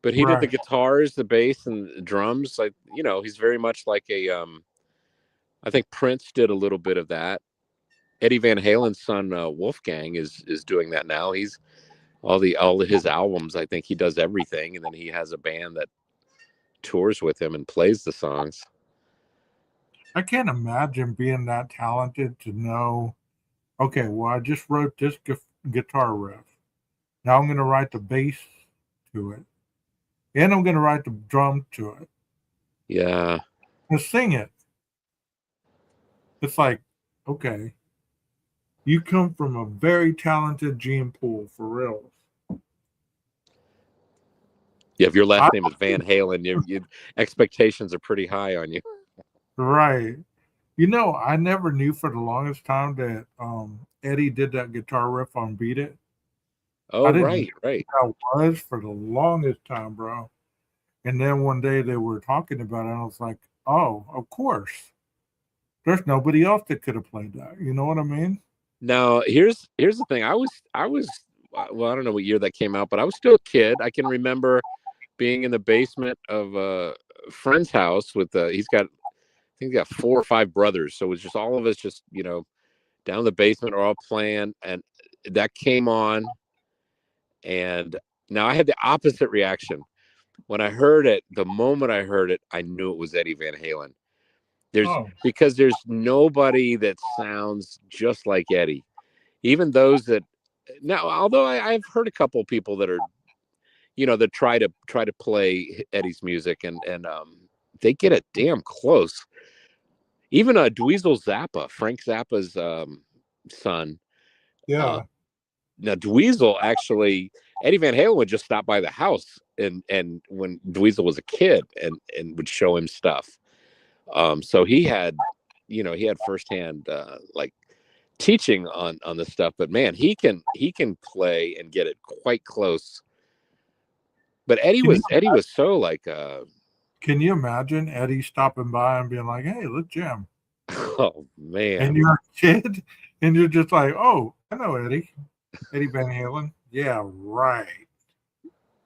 but he did the guitars, the bass, and the drums. Like he's very much like a I think Prince did a little bit of that. Eddie Van Halen's son Wolfgang is doing that now. He's all of his albums. I think he does everything, and then he has a band that tours with him and plays the songs. I can't imagine being that talented to know. Okay, well, I just wrote this guitar riff. Now I'm going to write the bass to it, and I'm going to write the drum to it. Yeah, and sing it. It's like, okay, you come from a very talented gene pool for real. Yeah, if your last name is Van Halen, your expectations are pretty high on you. Right. I never knew for the longest time that Eddie did that guitar riff on Beat It. Oh, right. That was for the longest time, bro. And then one day they were talking about it, and I was like, oh, of course. There's nobody else that could have played that. You know what I mean? Now, here's the thing. I was well, I don't know what year that came out, but I was still a kid. I can remember being in the basement of a friend's house with he's got 4 or 5 brothers. So it was just all of us just, down in the basement are all playing, and that came on. And now I had the opposite reaction. When I heard it, the moment I heard it, I knew it was Eddie Van Halen. Because there's nobody that sounds just like Eddie. Even those that now, although I've heard a couple of people that are, that try to play Eddie's music and they get it damn close. Even Dweezil Zappa, Frank Zappa's son. Yeah. Now Dweezil actually, Eddie Van Halen would just stop by the house and when Dweezil was a kid and would show him stuff. So he had firsthand like teaching on this stuff, but man, he can play and get it quite close. But Eddie was so like can you imagine Eddie stopping by and being like, hey, let's jam? Oh man. And you're a kid and you're just like, oh, I know Eddie Van Halen. Yeah, right.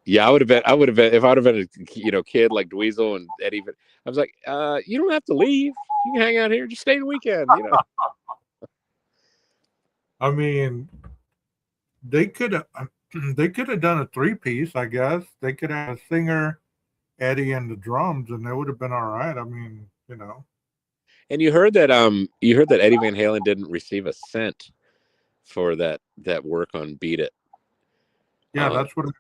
Yeah, I would have been if I would have been a kid like Dweezil and Eddie. I was like, you don't have to leave. You can hang out here. Just stay the weekend. I mean, they could have done a 3-piece. I guess they could have a singer, Eddie, and the drums, and they would have been all right. I mean, And you heard that Eddie Van Halen didn't receive a cent for that work on Beat It. Yeah, that's what I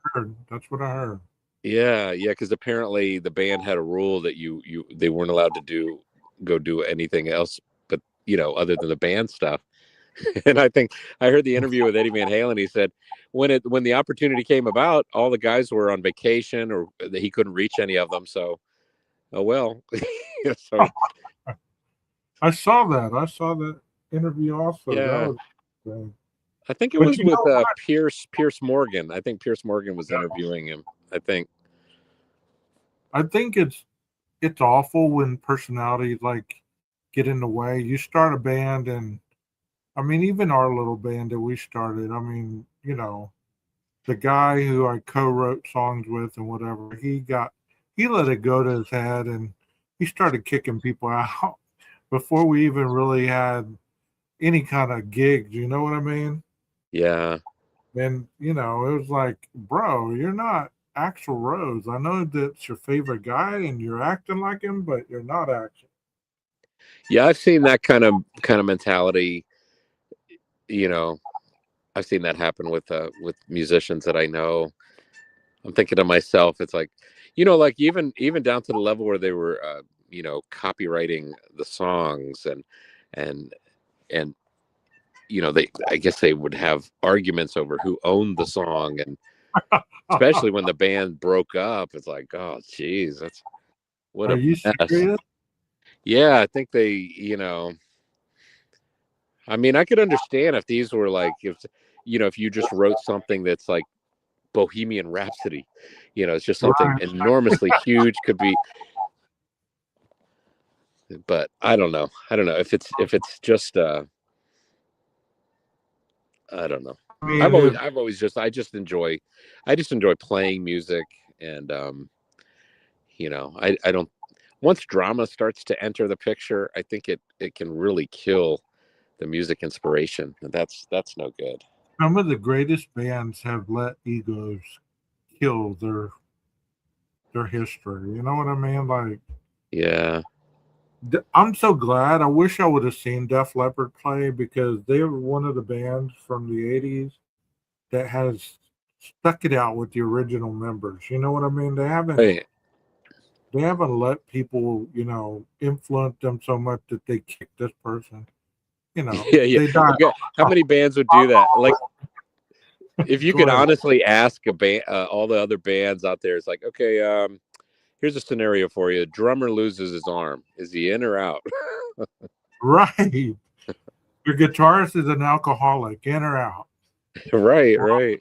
heard. Yeah, because apparently the band had a rule that they weren't allowed to go do anything else, but other than the band stuff. And I think I heard the interview with Eddie Van Halen. He said when the opportunity came about, all the guys were on vacation or he couldn't reach any of them. So, oh well. So I saw that interview also. Yeah. That was great. I think it But was you with know what? Pierce Morgan. I think Pierce Morgan was interviewing him. I think. I think it's awful when personality like get in the way. You start a band, and I mean, even our little band that we started. I mean, you know, the guy who I co-wrote songs with and whatever, he let it go to his head, and he started kicking people out before we even really had any kind of gigs. You know what I mean? Yeah. And you know, it was like, bro, you're not Axl Rose. I know that's your favorite guy, and you're acting like him, but you're not acting. Yeah, I've seen that kind of mentality. You know, I've seen that happen with musicians that I know. I'm thinking to myself, it's like, you know, like even down to the level where they were, you know, copywriting the songs and you know, I guess they would have arguments over who owned the song, and especially when the band broke up, it's like, oh, geez, that's what Are a you mess. serious? Yeah, I think they, you know, I mean, I could understand if these were like, if, you know, if you just wrote something that's like Bohemian Rhapsody, you know, it's just something enormously huge, could be, but I don't know if it's just I don't know. I mean, I just enjoy playing music, and you know, I don't, once drama starts to enter the picture, I think it can really kill the music inspiration, and that's no good. some of the greatest bands have let egos kill their history. You know what I mean? Like, Yeah. I'm so glad. I wish I would have seen Def Leppard play, because they were one of the bands from the 80s that has stuck it out with the original members. You know what I mean? They haven't let people, you know, influence them so much that they kick this person. You know, Yeah. Okay. How many bands would do that? Like, if you could honestly ask a band, all the other bands out there, it's like, okay, here's a scenario for you. Drummer loses his arm. Is he in or out? Right. Your guitarist is an alcoholic, in or out? Right.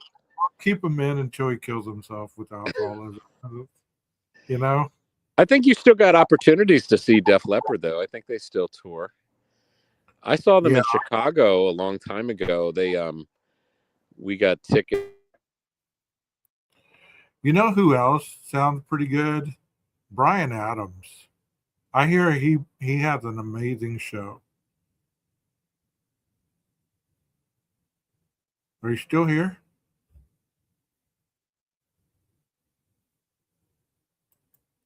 Keep him in until he kills himself with alcoholism. You know? I think you still got opportunities to see Def Leppard, though. I think they still tour. I saw them in Chicago a long time ago. They we got tickets. You know who else sounds pretty good? Bryan Adams. I hear he has an amazing show. Are you still here?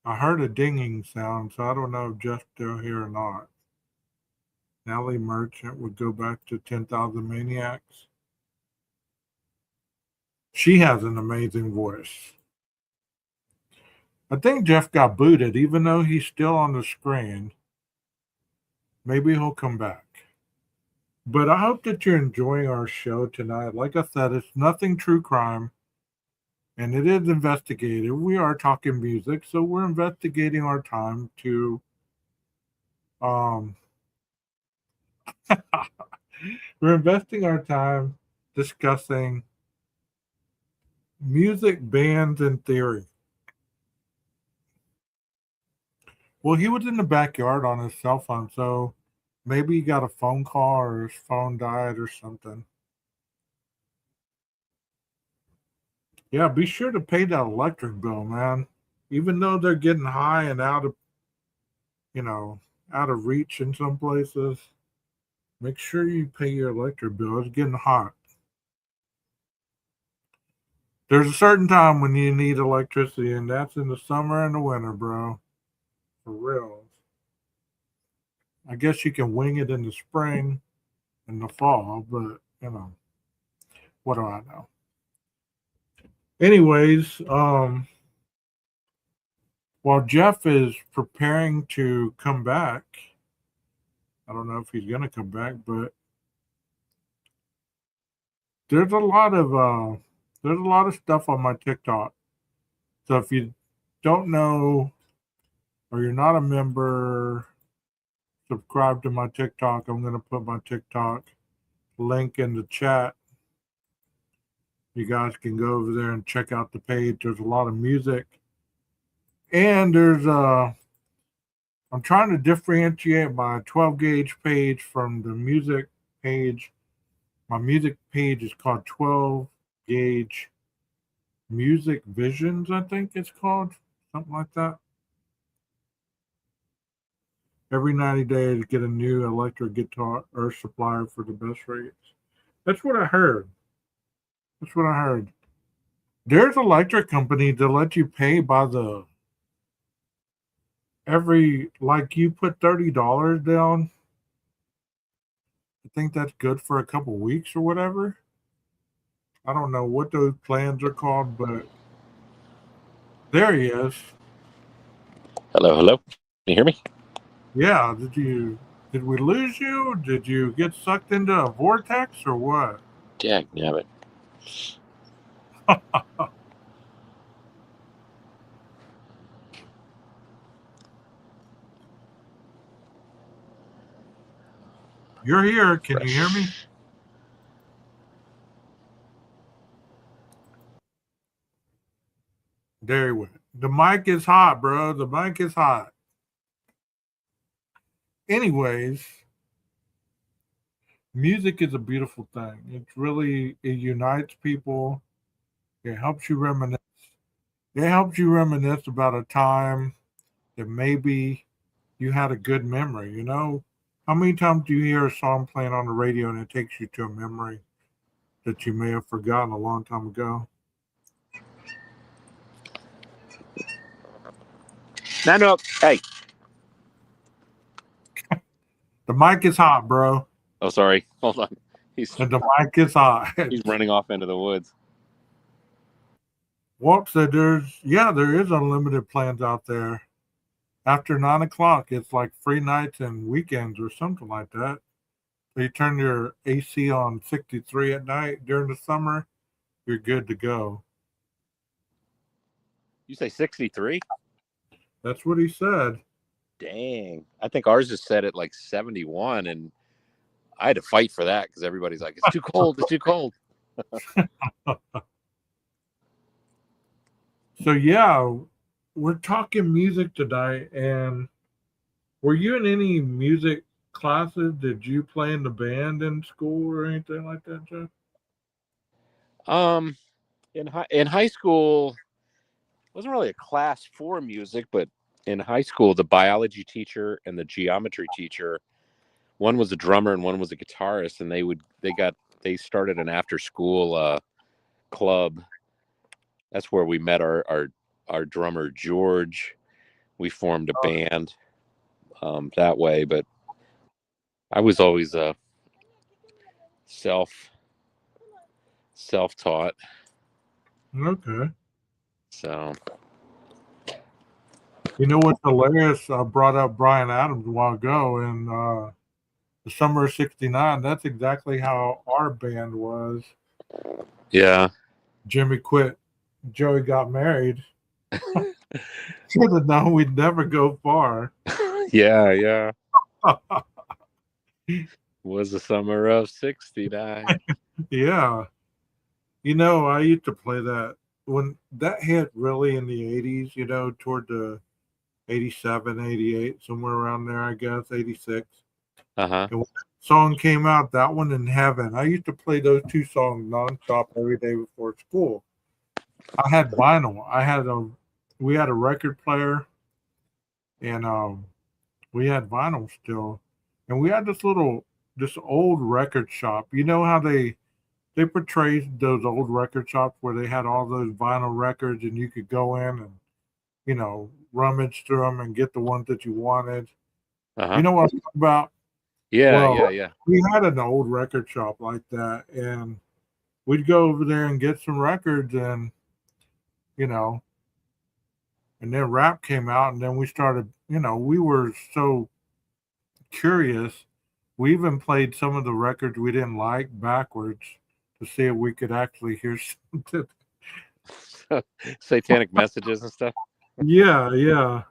I heard a dinging sound, so I don't know if Jeff's still here or not. Nellie Merchant would go back to 10,000 Maniacs. She has an amazing voice. I think Jeff got booted, even though he's still on the screen. Maybe he'll come back. But I hope that you're enjoying our show tonight. Like I said, it's nothing true crime, and it is investigative. We are talking music, so we're investigating our time to we're investing our time discussing music, bands, and theory. Well, he was in the backyard on his cell phone, so maybe he got a phone call or his phone died or something. Yeah, be sure to pay that electric bill, man. Even though they're getting high and out of reach in some places, make sure you pay your electric bill. It's getting hot. There's a certain time when you need electricity, and that's in the summer and the winter, bro. For real. I guess you can wing it in the spring and the fall, but, you know, what do I know? Anyways, while Jeff is preparing to come back, I don't know if he's going to come back, but there's a lot of stuff on my TikTok. So if you don't know, or you're not a member, subscribe to my TikTok. I'm going to put my TikTok link in the chat. You guys can go over there and check out the page. There's a lot of music. And there's I'm trying to differentiate my 12 gauge page from the music page. My music page is called 12 gauge Music Visions, I think it's called. Something like that. Every 90 days, get a new electric guitar or supplier for the best rates. That's what I heard. That's what I heard. There's electric companies that let you pay by the like you put $30 down. I think that's good for a couple weeks or whatever. I don't know what those plans are called, but there he is. Hello. Can you hear me? Yeah. Did we lose you? Did you get sucked into a vortex or what? Dag nabbit. You're here. Can you hear me? There he went. The mic is hot, bro. The mic is hot. Anyways, music is a beautiful thing. It unites people. It helps you reminisce. It helps you reminisce about a time that maybe you had a good memory, you know? How many times do you hear a song playing on the radio and it takes you to a memory that you may have forgotten a long time ago? No. Hey. The mic is hot, bro. Oh, sorry. Hold on. The mic is hot. He's running off into the woods. Walt said there is unlimited plans out there. After 9 o'clock, it's like free nights and weekends or something like that. So you turn your AC on 63 at night during the summer, you're good to go. You say 63? That's what he said. Dang. I think ours is set at like 71, and I had to fight for that because everybody's like, it's too cold. It's too cold. So, yeah, we're talking music tonight. And were you in any music classes? Did you play in the band in school or anything like that, Jeff? In high school, it wasn't really a class for music, but in high school, the biology teacher and the geometry teacher, one was a drummer and one was a guitarist, and they started an after school club. That's where we met our drummer George. We formed a band that way, but I was always self-taught. Okay. So, you know what's hilarious? I brought up Bryan Adams a while ago in the summer of '69. That's exactly how our band was. Yeah. Jimmy quit. Joey got married. Should have known we'd never go far. Yeah. Was the summer of '69. Yeah. You know, I used to play that when that hit really in the 80s, you know, toward the 87, 88, somewhere around there, I guess, 86. Uh-huh. And when that song came out, that one in Heaven, I used to play those two songs nonstop every day before school. I had vinyl. We had a record player, and we had vinyl still. And we had this old record shop. You know how they portrayed those old record shops where they had all those vinyl records and you could go in and, you know, rummage through them and get the ones that you wanted. Uh-huh. You know what I'm talking about? Yeah. We had an old record shop like that, and we'd go over there and get some records, and, you know, and then rap came out, and then we started, you know, we were so curious. We even played some of the records we didn't like backwards to see if we could actually hear something. Satanic messages and stuff. Yeah.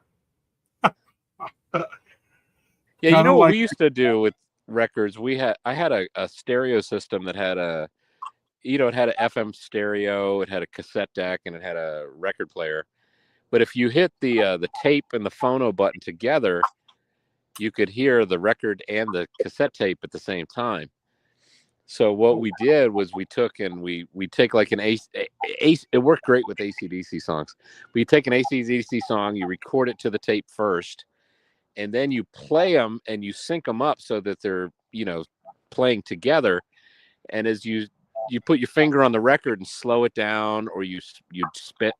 Yeah, you know what we used to do with records? I had a stereo system that had it had an FM stereo, it had a cassette deck, and it had a record player. But if you hit the tape and the phono button together, you could hear the record and the cassette tape at the same time. So what we did was we took and we take like an it worked great with AC/DC songs. We take an AC/DC song, you record it to the tape first, and then you play them and you sync them up so that they're, playing together. And as you put your finger on the record and slow it down, or you spin,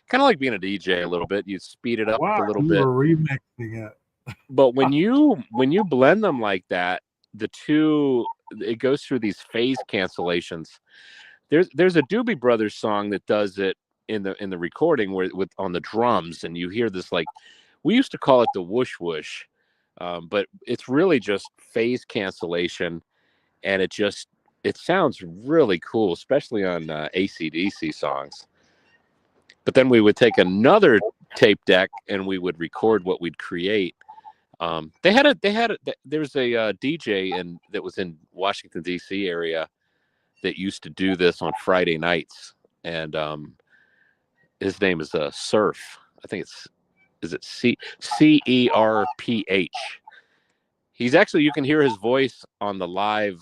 kind of like being a DJ a little bit, you speed it up a little bit. We're remixing it. But when you blend them like that, it goes through these phase cancellations. There's a Doobie Brothers song that does it in the recording with on the drums, and you hear this, like, we used to call it the whoosh whoosh, but it's really just phase cancellation, and it sounds really cool, especially on AC/DC songs. But then we would take another tape deck and we would record what we'd create. There's a DJ that was in Washington D.C. area that used to do this on Friday nights, and his name is Surf. I think is it CERPH. He's actually, you can hear his voice on the live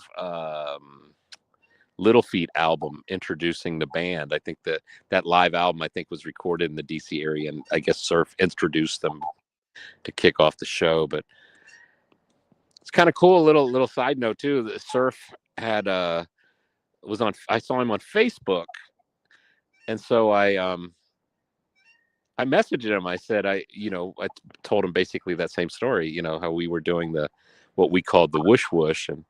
Little Feat album introducing the band. I think that live album was recorded in the DC area, and I guess Surf introduced them to kick off the show. But it's kind of cool. Little side note too. The Surf I saw him on Facebook, and so I messaged him. I said, I told him basically that same story, how we were doing what we called the whoosh whoosh, and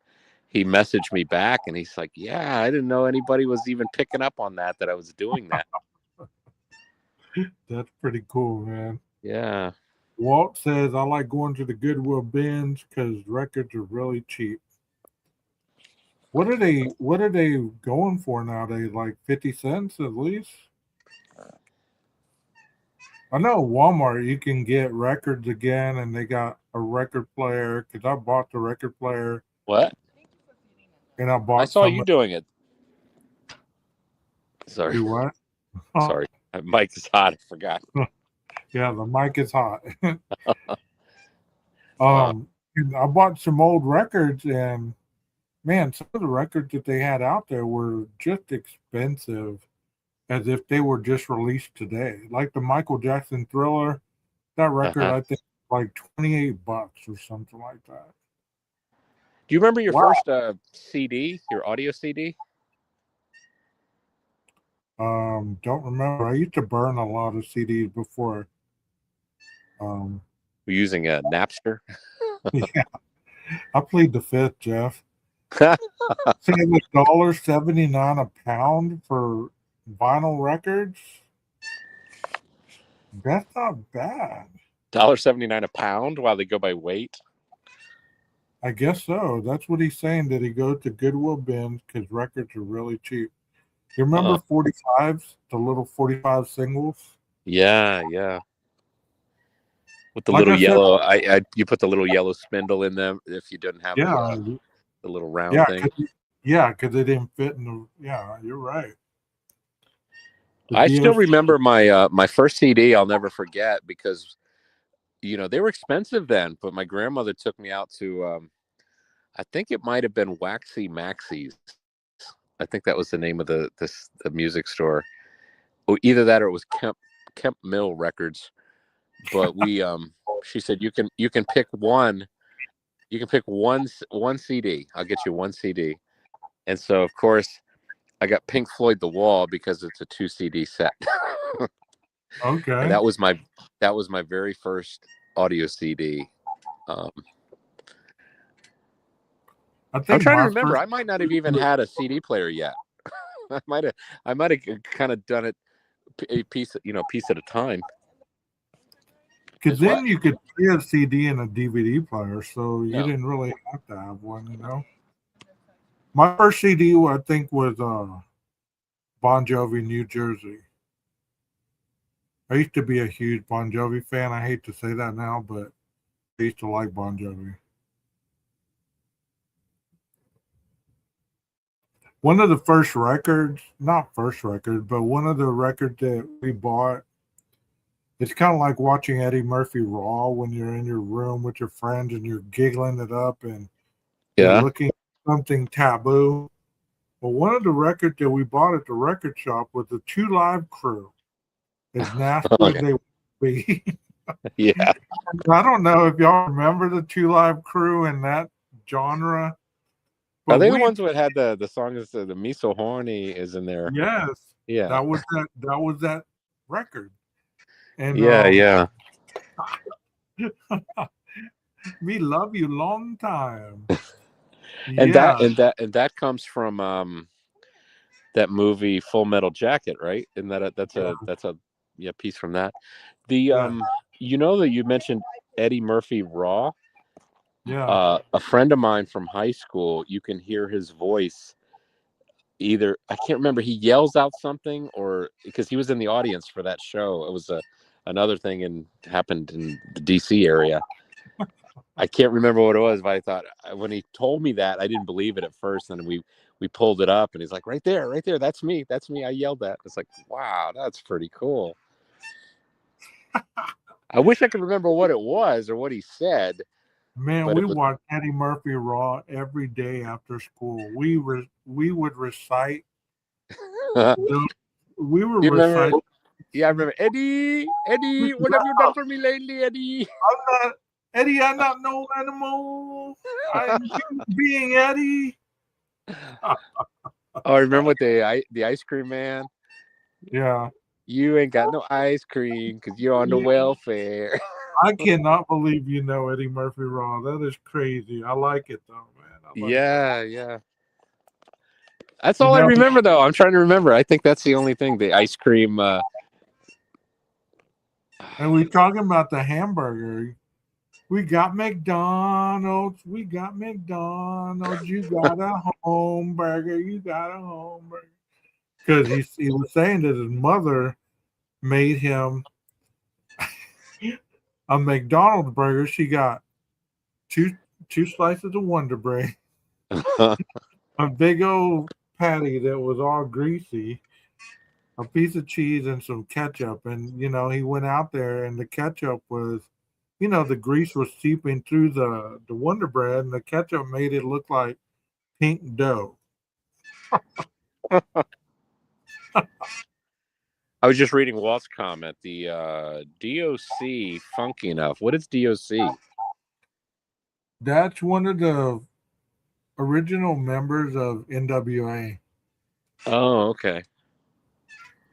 he messaged me back and he's like, yeah, I didn't know anybody was even picking up on that I was doing that. That's pretty cool, man. Yeah. Walt says, I like going to the Goodwill bins because records are really cheap. What are they going for nowadays? Like 50 cents at least? I know Walmart, you can get records again, and they got a record player, because I bought the record player. What? And I saw you doing it. Sorry. Do what? Sorry. My mic is hot. I forgot. Yeah, the mic is hot. And I bought some old records, and man, some of the records that they had out there were just expensive, as if they were just released today. Like the Michael Jackson Thriller, that record, I think, like $28 or something like that. Do you remember your first CD, your audio CD? Don't remember. I used to burn a lot of CDs before. We're using a Napster. Yeah, I plead the fifth, Jeff. So it was $1.79 a pound for vinyl records. That's not bad. $1.79 a pound while they go by weight. I guess so. That's what he's saying, that he goes to Goodwill bins because records are really cheap. You remember 45s, the little 45 singles? Yeah. With the little yellow, you put the little yellow spindle in them if you didn't have the little round thing. Because they didn't fit in the. Yeah, you're right. I still remember my first CD. I'll never forget, because they were expensive then. But my grandmother took me out to I think it might have been Waxy Maxie's. I think that was the name of the music store. Either that or it was Kemp Mill Records. But she said you can pick one. You can pick one CD. I'll get you one CD. And so of course I got Pink Floyd The Wall because it's a 2 CD set. Okay. And that was my very first audio CD. I'm trying to remember. I might not have even had a CD player yet. I might have kind of done it a piece at a time. Because then you could play a CD and a DVD player, so you didn't really have to have one, My first CD, I think, was Bon Jovi, New Jersey. I used to be a huge Bon Jovi fan. I hate to say that now, but I used to like Bon Jovi. one of the first records, not first record, but one of the records that we bought. It's kind of like watching Eddie Murphy Raw when you're in your room with your friends and you're giggling it up and you're looking at something taboo. Well, one of the records that we bought at the record shop was the Two Live Crew. As nasty as they would be. Yeah. I don't know if y'all remember the Two Live Crew in that genre. Are they the ones that had the song is the Me So Horny is in there? Yes. Yeah. That was that record. And yeah. We love you long time. And that comes from that movie Full Metal Jacket, right? And that's a piece from that. The you know that you mentioned Eddie Murphy Raw. Yeah. A friend of mine from high school, you can hear his voice. Either I can't remember, he yells out something, or because he was in the audience for that show. It was another thing happened in the DC area. I can't remember what it was, but I thought when he told me that, I didn't believe it at first. And we pulled it up, and he's like, right there, that's me. I yelled that. It's like, wow, that's pretty cool. I wish I could remember what it was or what he said. Man, we watched Eddie Murphy Raw every day after school. We would recite. We were reciting. Yeah, I remember. Eddie, what have you done for me lately, Eddie? I'm not no animal. I'm being Eddie. Oh, remember what the ice cream man? Yeah. You ain't got no ice cream because you're on the welfare. I cannot believe you know Eddie Murphy Raw. That is crazy. I like it though, man. Yeah. That's all I remember though. I'm trying to remember. I think that's the only thing. The ice cream. And we're talking about the hamburger. We got McDonald's. You got a home burger. Because he was saying that his mother made him a McDonald's burger. She got two slices of Wonder Bread, a big old patty that was all greasy, a piece of cheese, and some ketchup. And, he went out there and the ketchup was, the grease was seeping through the Wonder Bread, and the ketchup made it look like pink dough. I was just reading Walt's comment. The DOC Funky Enough. What is DOC? That's one of the original members of NWA. Oh, okay.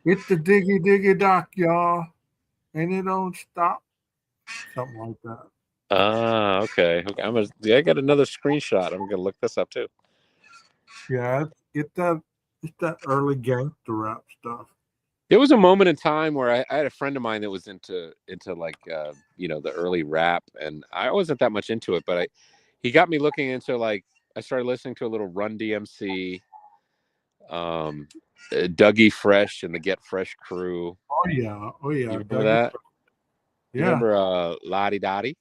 It's the diggy doc, y'all, and it don't stop. Something like that. Okay. I got another screenshot. I'm gonna look this up too. Yeah, it's that early gangster rap stuff. There was a moment in time where I had a friend of mine that was into like the early rap, and I wasn't that much into it, but he got me looking into, like, I started listening to a little Run DMC, Dougie Fresh and the Get Fresh crew. Oh yeah. You remember that? Yeah. You remember Lottie Dottie?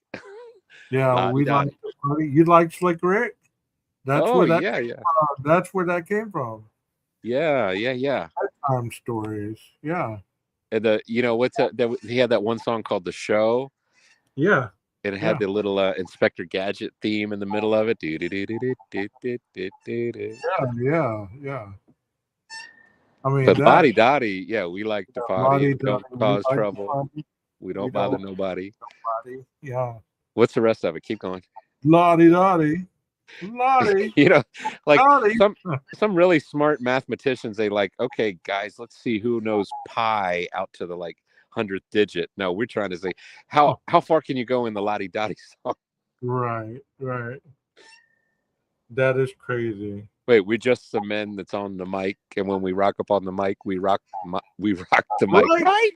Yeah, you like Slick Rick? That's where that came from. Yeah. Time stories. Yeah. And he had that one song called The Show. Yeah. And it had the little Inspector Gadget theme in the middle of it. Yeah. I mean, but Lottie Dottie, we like to party. We don't cause trouble. We don't bother nobody. Yeah. What's the rest of it? Keep going. Lottie Dottie. Lottie. Like Lottie. some really smart mathematicians, they like, okay, guys, let's see who knows pi out to the 100th digit. No, we're trying to say how far can you go in the Lottie Dottie song? Right. That is crazy. Wait, we're just the men that's on the mic, and when we rock up on the mic, we rock the mic, right?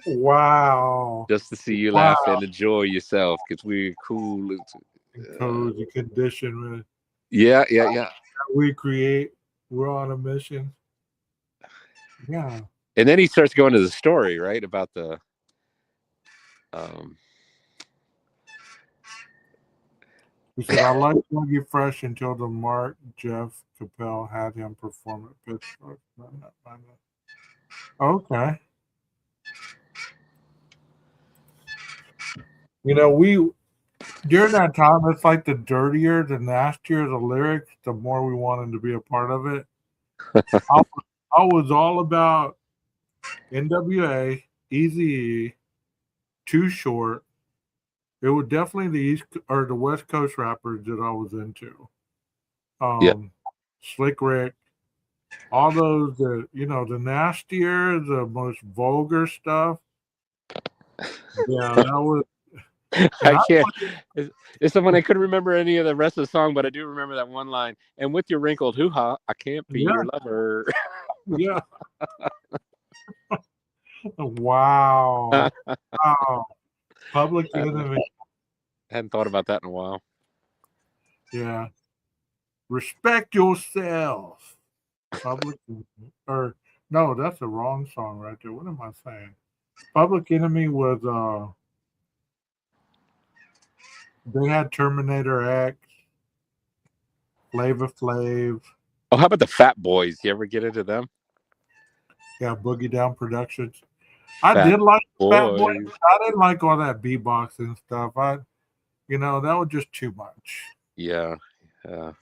Wow. Just to see you laugh and enjoy yourself, because we're cool. Cozy condition, man. Yeah. We're on a mission. Yeah. And then he starts going to the story, right, about the He said, I like Funky Fresh until the Mark Jeff Capel had him perform at Pittsburgh. Okay. You know, during that time, it's like the dirtier, the nastier the lyrics, the more we wanted to be a part of it. I was all about NWA, Eazy-E, Too Short. It was definitely the East or the West Coast rappers that I was into. Slick Rick, all those that, you know, the nastier, the most vulgar stuff. Yeah, that was. I can't. It's someone I couldn't remember any of the rest of the song, but I do remember that one line. And with your wrinkled hoo-ha, I can't be your lover. Yeah. Wow. Wow. Public Enemy. Hadn't thought about that in a while. Yeah. Respect yourself. Public or no, that's the wrong song right there. What am I saying? Public Enemy was they had Terminator X, Flavor Flav. Oh, how about the Fat Boys? You ever get into them? Yeah, Boogie Down Productions. I did like Fat Boys. I didn't like all that beatbox and stuff. That was just too much. Yeah. I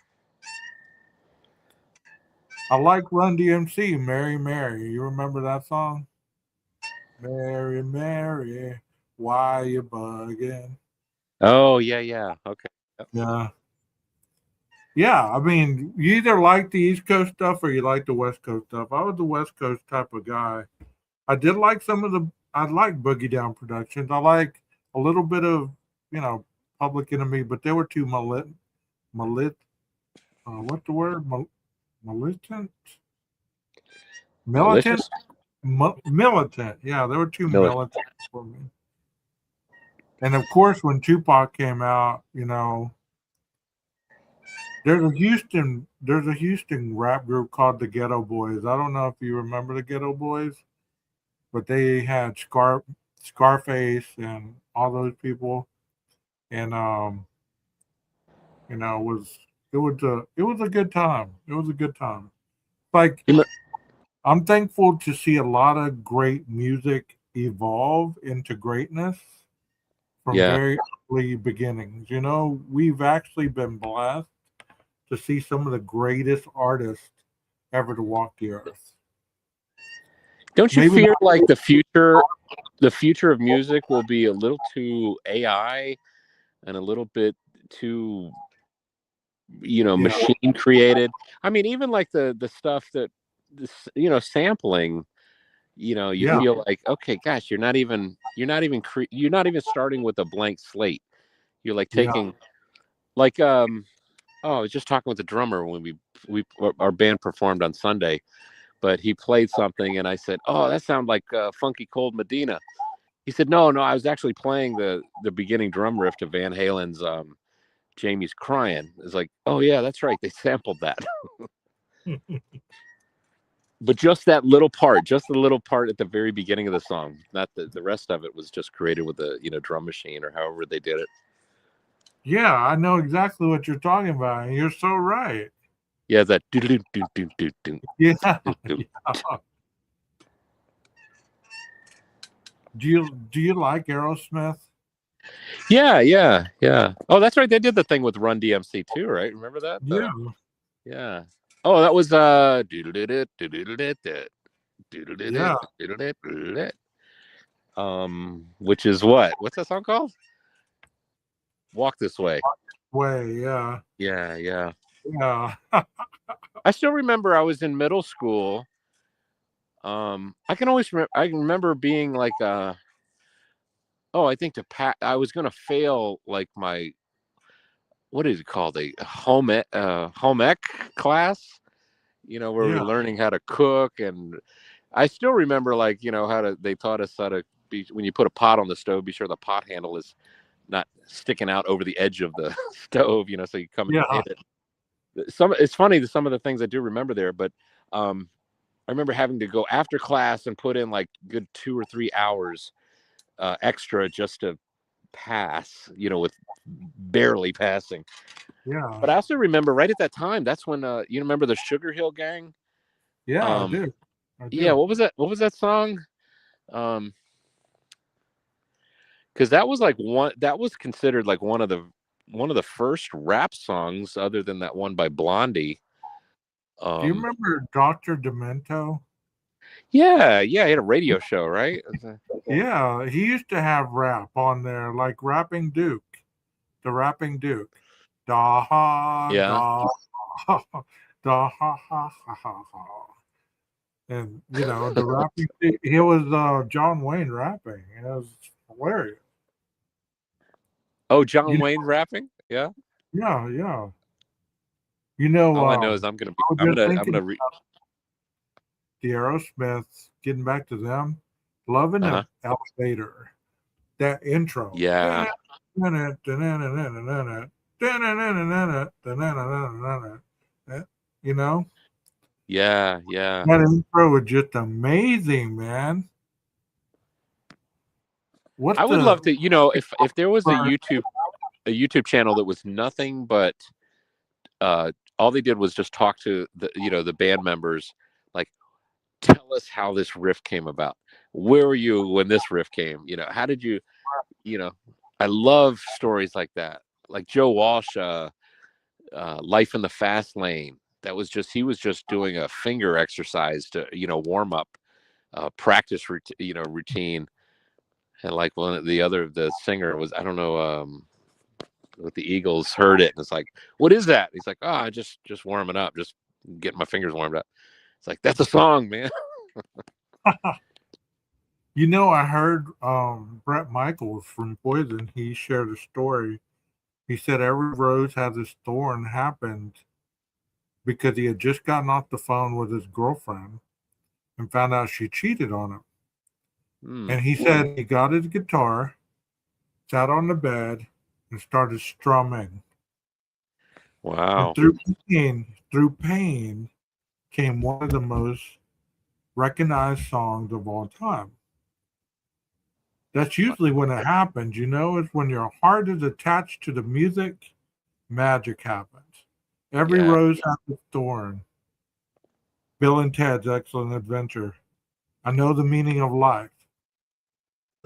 like Run DMC, Mary Mary. You remember that song? Mary Mary, why you bugging? Oh, yeah. Okay. Yep. Yeah, I mean, you either like the East Coast stuff or you like the West Coast stuff. I was the West Coast type of guy. I did like I like Boogie Down Productions. I like a little bit of, Public Enemy, but they were too militant. What's the word? Militant? Militant? Militant. Yeah, they were too militant for me. And of course, when Tupac came out, there's a Houston rap group called the Ghetto Boys. I don't know if you remember the Ghetto Boys, but they had Scarface and all those people, and it was a good time. It was a good time. Like, I'm thankful to see a lot of great music evolve into greatness from very early beginnings. We've actually been blessed to see some of the greatest artists ever to walk the earth. Don't you fear like the future of music will be a little too AI and a little bit too, machine created? I mean, even like the stuff that, sampling, feel like, okay, gosh, you're not even starting with a blank slate. You're like taking like, I was just talking with the drummer when our band performed on Sunday, but he played something and I said, oh, that sounds like Funky Cold Medina. He said, no, I was actually playing the beginning drum riff to Van Halen's Jamie's Crying. It's like, oh yeah, that's right. They sampled that. But just that little part, at the very beginning of the song, not the rest of it was just created with a drum machine or however they did it. Yeah, I know exactly what you're talking about. And you're so right. Yeah, that. Yeah. Do you like Aerosmith? Yeah. Oh, that's right. They did the thing with Run DMC too, right? Remember that? Yeah. Oh, that was which is what? What's that song called? Walk This Way. Yeah. I still remember I was in middle school. I can remember being like I think I was gonna fail like my, what is it called, a home ec class, where we were learning how to cook. And I still remember like, they taught us how to be, when you put a pot on the stove, be sure the pot handle is not sticking out over the edge of the stove, so you come and hit it. It's funny, some of the things I do remember there, but I remember having to go after class and put in like good 2 or 3 hours extra just to pass, with barely passing. Yeah. But I also remember right at that time, that's when you remember the Sugar Hill Gang? Yeah, I do. Yeah, what was that song? Because that was considered like one of the first rap songs, other than that one by Blondie. Do you remember Dr. Demento? Yeah, he had a radio show, right? Yeah, he used to have rap on there, like Rapping Duke, the Rapping Duke. Da ha, da ha, da ha ha ha ha ha. And the rapping, it was John Wayne rapping. It was hilarious. Oh, John Wayne rapping? Yeah. Yeah. All I know is I'm gonna read the Aerosmiths. Getting back to them, loving the elevator. That intro. Yeah. Yeah. That intro was just amazing, man. I would love to, if there was a YouTube channel that was nothing but all they did was just talk to the band members, like, tell us how this riff came about. Where were you when this riff came? How did you, I love stories like that. Like Joe Walsh, Life in the Fast Lane. He was just doing a finger exercise to, warm up, practice routine. And like the singer was, I don't know, with the Eagles heard it and it's like, what is that? He's like, oh, just warming up, just getting my fingers warmed up. It's like, that's a song, man. I heard Bret Michaels from Poison. He shared a story. He said every rose has its thorn happened because he had just gotten off the phone with his girlfriend and found out she cheated on him. And he said he got his guitar, sat on the bed, and started strumming. Wow. And through pain came one of the most recognized songs of all time. That's usually when it happens, it's when your heart is attached to the music, magic happens. Every rose has a thorn. Bill and Ted's Excellent Adventure. I know the meaning of life.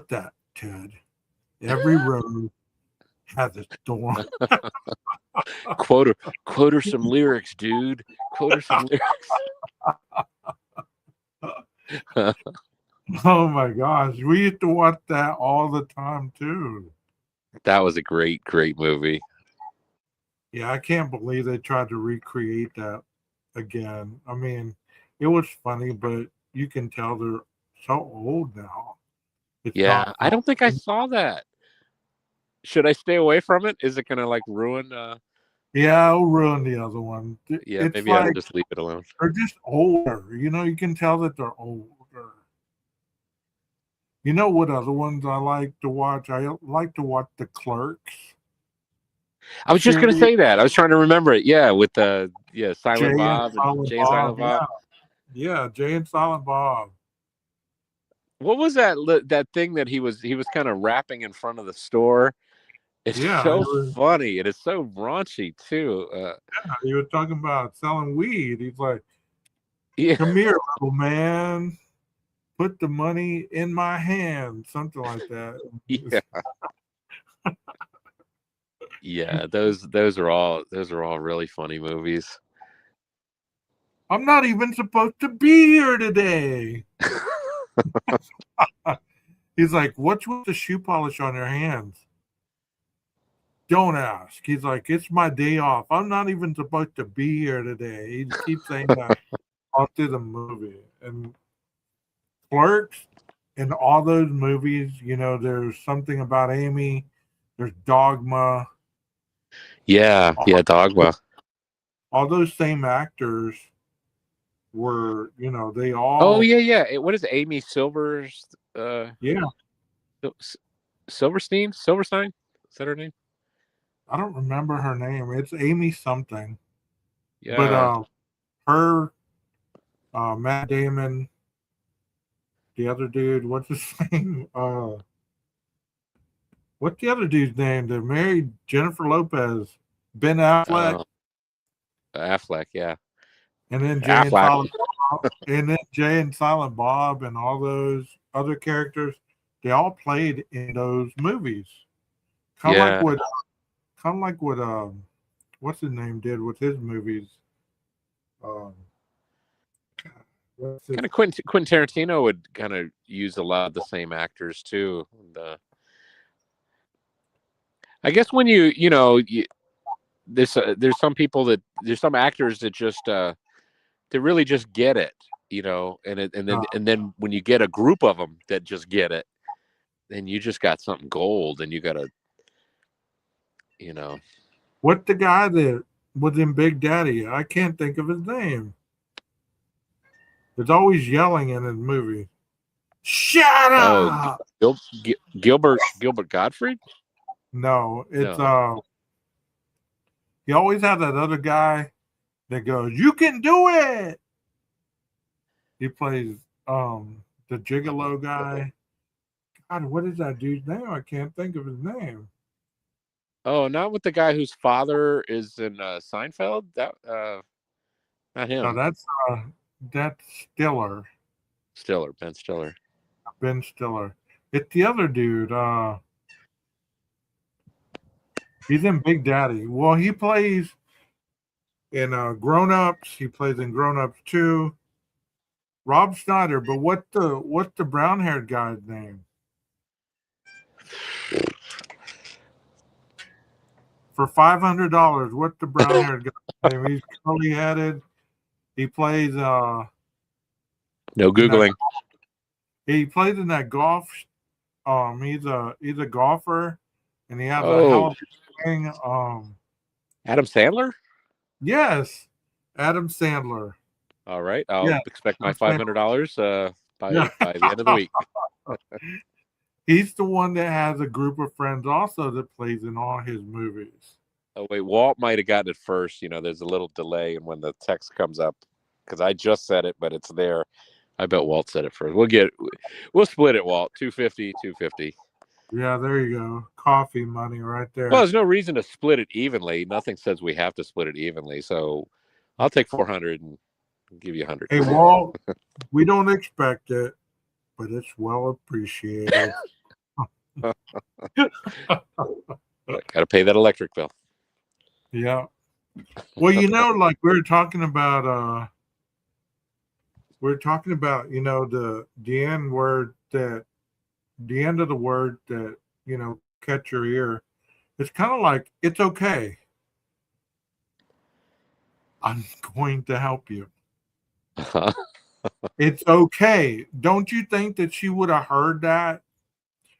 That, Ted. Every rose has its thorn. Quote her some lyrics, dude. Quote her some lyrics. Oh my gosh. We used to watch that all the time too. That was a great movie. Yeah, I can't believe they tried to recreate that again. I mean, it was funny, but you can tell they're so old now. Yeah, I don't think I saw that. Should I stay away from it? Is it gonna like ruin? Yeah, it'll ruin the other one. Yeah, maybe I'll just leave it alone. They're just older. You can tell that they're older. You know what other ones I like to watch? I like to watch The Clerks. I was just gonna say that. I was trying to remember it. Yeah, with Silent Bob and Jay and Silent Bob. Yeah, Jay and Silent Bob. What was that thing that he was kind of rapping in front of the store? It's so funny and it's so raunchy too. He was talking about selling weed. He's like, "Come here, little man. Put the money in my hand." Something like that. Yeah. Yeah, those are all really funny movies. I'm not even supposed to be here today. He's like, "What's with the shoe polish on your hands?" Don't ask. He's like, "It's my day off. I'm not even supposed to be here today." He keeps saying that all through the movie. And Clerks and all those movies, there's something about Amy. There's Dogma. Yeah, Dogma. All those same actors were, they all. Oh yeah. What is it? Amy Silvers? Yeah. Silverstein? Is that her name? I don't remember her name. It's Amy something. Yeah. But her, Matt Damon, the other dude, what's his name? What's the other dude's name that married Jennifer Lopez? Ben Affleck. Affleck, yeah. And then Jay and Silent Bob and all those other characters, they all played in those movies. Kind of like what what's his name did with his movies. Kind of Quentin Tarantino would kind of use a lot of the same actors too. And, I guess when there's some people there's some actors that just they really just get it, and then when you get a group of them that just get it, then you just got something gold, and you got to, What the guy that was in Big Daddy? I can't think of his name. There's always yelling in his movie. Shut up! Gilbert Gottfried? No, it's he always had that other guy that goes, "You can do it." He plays the Gigolo guy. God, what is that dude's name? I can't think of his name. Oh, not with the guy whose father is in Seinfeld. That not him. No, that's Stiller. Ben Stiller. Ben Stiller. It's the other dude. He's in Big Daddy. Well, he plays in Grown Ups. He plays in Grown Ups 2. Rob Schneider. But what's the brown haired guy's name? For $500, what's the brown haired guy's name? He's curly headed. He plays no Googling. He plays in that golf. He's a golfer, and he has a hell of a swing. Adam Sandler? Yes, Adam Sandler. All right, I'll expect my $500 by the end of the week. He's the one that has a group of friends also that plays in all his movies. Oh wait, Walt might have gotten it first. There's a little delay in when the text comes up because I just said it, but it's there. I bet Walt said it first. We'll split it, Walt. $250. Yeah, there you go. Coffee money right there. Well, there's no reason to split it evenly. Nothing says we have to split it evenly. So I'll take $400 and give you $100. Hey, Walt, we don't expect it, but it's well appreciated. Got to pay that electric bill. Yeah. Well, like we were talking about the end word that the end of the word that catch your ear. It's kind of like, it's okay. I'm going to help you. It's okay. Don't you think that she would have heard that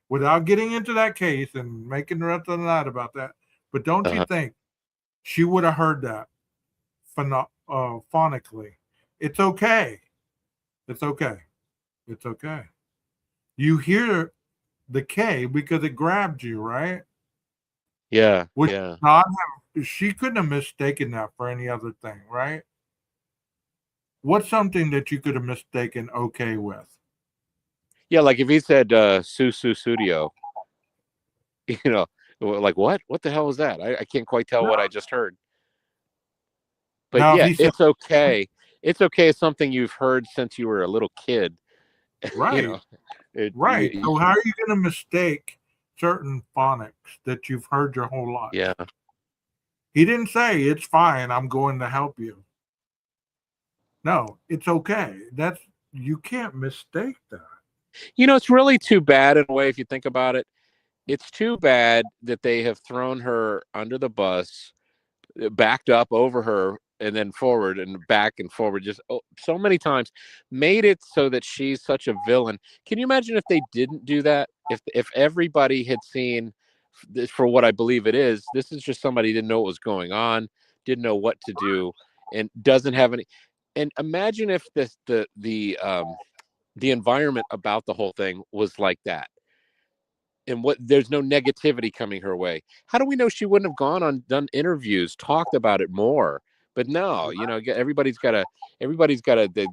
without getting into that case and making the rest of the night about that? But don't you think she would have heard that phonically? It's okay. It's okay. It's okay. You hear the K because it grabbed you, right? Yeah. She couldn't have mistaken that for any other thing, right? What's something that you could have mistaken okay with? Yeah, like if he said Studio, like what? What the hell was that? I can't quite tell what I just heard. But now, it's okay. It's okay. It's something you've heard since you were a little kid. Right. Right. So how are you going to mistake certain phonics that you've heard your whole life? Yeah. He didn't say, it's fine, I'm going to help you. No, it's okay. You can't mistake that. It's really too bad in a way if you think about it. It's too bad that they have thrown her under the bus, backed up over her, and then forward and back and forward just so many times, made it so that she's such a villain. Can you imagine if they didn't do that? If everybody had seen this for what I believe it is, this is just somebody who didn't know what was going on, didn't know what to do, and doesn't have any. And imagine if the environment about the whole thing was like that. And there's no negativity coming her way. How do we know she wouldn't have gone on, done interviews, talked about it more? But no, everybody's got to,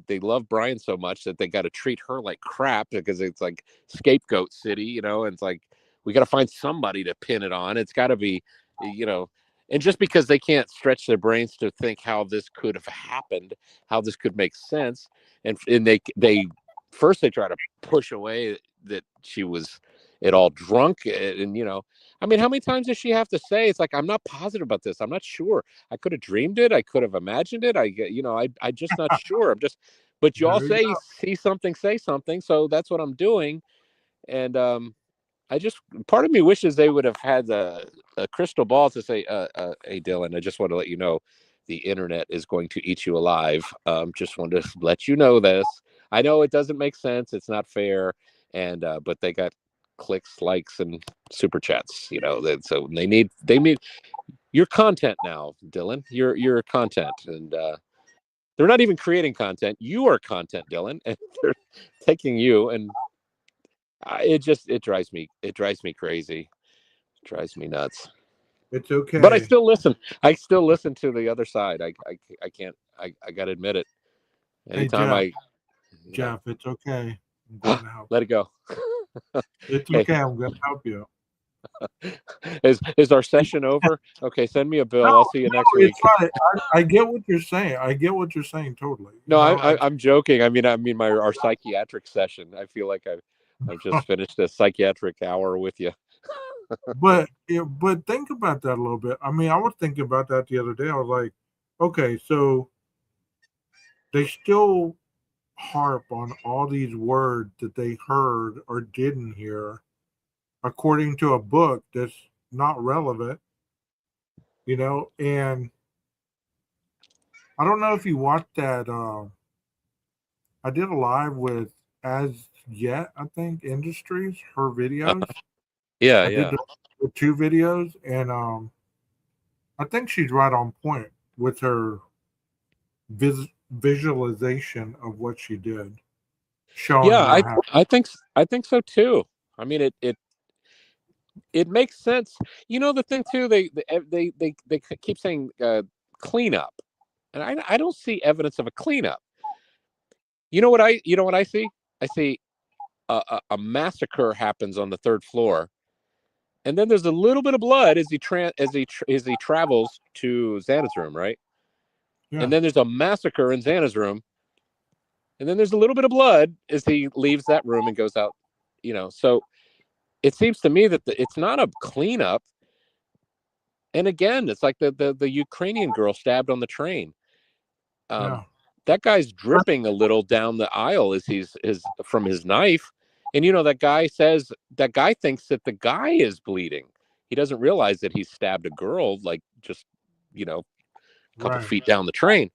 they love Brian so much that they got to treat her like crap because it's like scapegoat city, and it's like, we got to find somebody to pin it on. It's got to be, you know, and just because they can't stretch their brains to think how this could have happened, how this could make sense, and they first they try to push away that she was at all drunk, and you know, I mean, how many times does she have to say it's like, I'm not positive about this, I'm not sure, I could have dreamed it, I could have imagined it, I just not sure, I'm just, but you all say see something, say something, so that's what I'm doing. And I just, part of me wishes they would have had a crystal ball to say, hey, Dylan, I just want to let you know the internet is going to eat you alive. Just wanted to let you know this. I know it doesn't make sense. It's not fair. And, but they got clicks, likes, and super chats, you know, so they need your content now, Dylan, your content. And they're not even creating content. You are content, Dylan, and they're taking you, and it drives me crazy. It drives me nuts. It's okay. But I still listen to the other side. I can't, I gotta admit it. Anytime Jeff, it's okay. I'm going to help. Let it go. It's okay. Hey. I'm going to help you. Is our session over? Okay, send me a bill. I'll see you next week. I get what you're saying. I get what you're saying totally. No, I'm joking. I mean our psychiatric session. I feel like I've just finished a psychiatric hour with you. but think about that a little bit. I mean, I was thinking about that the other day. I was like, okay, so they still harp on all these words that they heard or didn't hear according to a book that's not relevant, you know. And I don't know if you watched that. I did a live with As Yet, I think, Industries, her videos. I did the 2 videos, and I think she's right on point with her visualization of what she did. Showing I think so too. I mean, it makes sense. You know, the thing too, they keep saying cleanup, and I don't see evidence of a cleanup. You know what I see? I see a massacre happens on the 3rd floor, and then there's a little bit of blood as he travels to Xana's room, right? Yeah. And then there's a massacre in Xana's room, and then there's a little bit of blood as he leaves that room and goes out. You know, so it seems to me that it's not a cleanup. And again, it's like the Ukrainian girl stabbed on the train. That guy's dripping a little down the aisle as he's from his knife. And, you know, that guy thinks that the guy is bleeding. He doesn't realize that he stabbed a girl, like, just, you know, a couple feet down the train.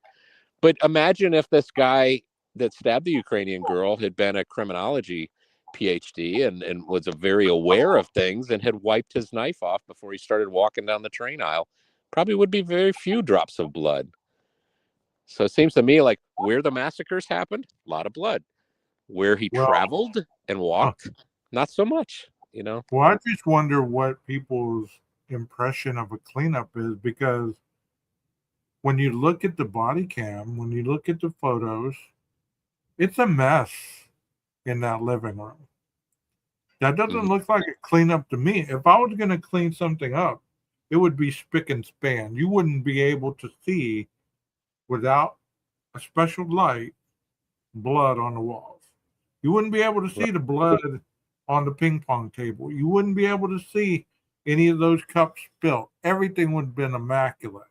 But imagine if this guy that stabbed the Ukrainian girl had been a criminology PhD and was very aware of things and had wiped his knife off before he started walking down the train aisle. Probably would be very few drops of blood. So it seems to me like where the massacres happened, a lot of blood. Where he traveled and walked, not so much, you know. Well, I just wonder what people's impression of a cleanup is, because when you look at the body cam, when you look at the photos, it's a mess in that living room. That doesn't look like a cleanup to me. If I was going to clean something up, it would be spick and span. You wouldn't be able to see, without a special light, blood on the walls. You wouldn't be able to see the blood on the ping pong table. You wouldn't be able to see any of those cups spilled. Everything would have been immaculate.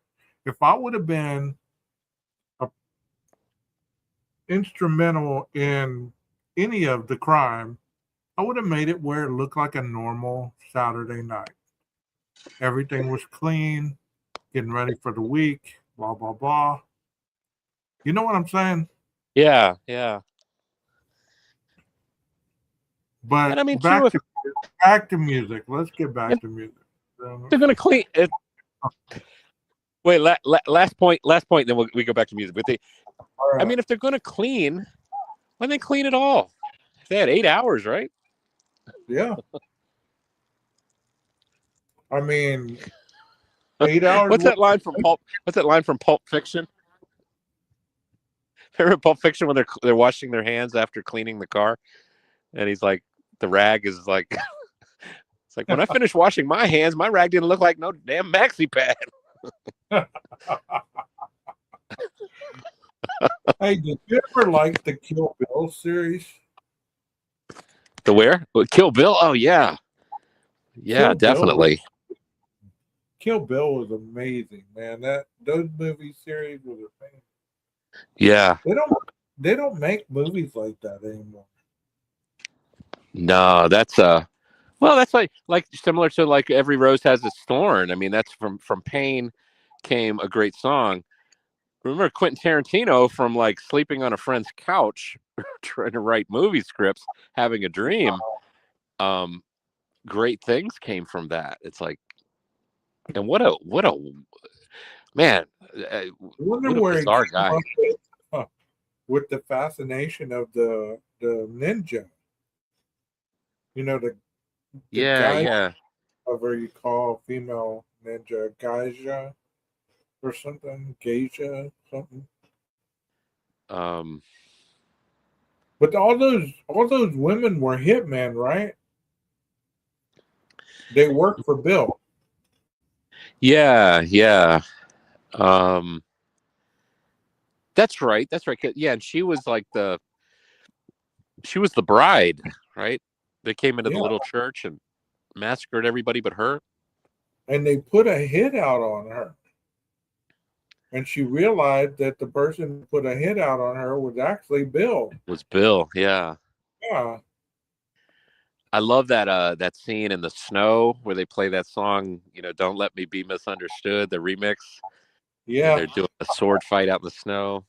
If I would have been instrumental in any of the crime, I would have made it where it looked like a normal Saturday night. Everything was clean, getting ready for the week, blah, blah, blah. You know what I'm saying? Yeah. But and I mean, back to music. Let's get back to music. They're going to clean it. Wait, last point, then we go back to music. But I mean, if they're going to clean, why don't they clean it all? They had 8 hours, right? Yeah. I mean, 8 hours. What's that line from Pulp Fiction? Remember Pulp Fiction when they're washing their hands after cleaning the car, and he's like, the rag is like It's like when I finished washing my hands, my rag didn't look like no damn maxi pad. Hey, did you ever like the Kill Bill series? The where? Kill Bill? Oh yeah. Yeah, definitely. Kill Bill was amazing, man. Those movie series were amazing. Yeah. They don't make movies like that anymore. No, that's well, that's like similar to like Every Rose Has Its Thorn. I mean, that's from Pain came a great song. Remember Quentin Tarantino from like sleeping on a friend's couch trying to write movie scripts, having a dream. Great things came from that. It's like, and what a man. What a bizarre guy. With the fascination of the ninja. You know, the yeah. Whatever you call female ninja, geisha or something, geisha, something. But all those women were hitmen, right? They worked for Bill. Yeah. That's right. Yeah, and she was the bride, right? They came into the little church and massacred everybody but her. And they put a hit out on her. And she realized that the person who put a hit out on her was actually Bill. It was Bill, yeah. Yeah. I love that scene in the snow where they play that song, Don't Let Me Be Misunderstood, the remix. Yeah. And they're doing a sword fight out in the snow.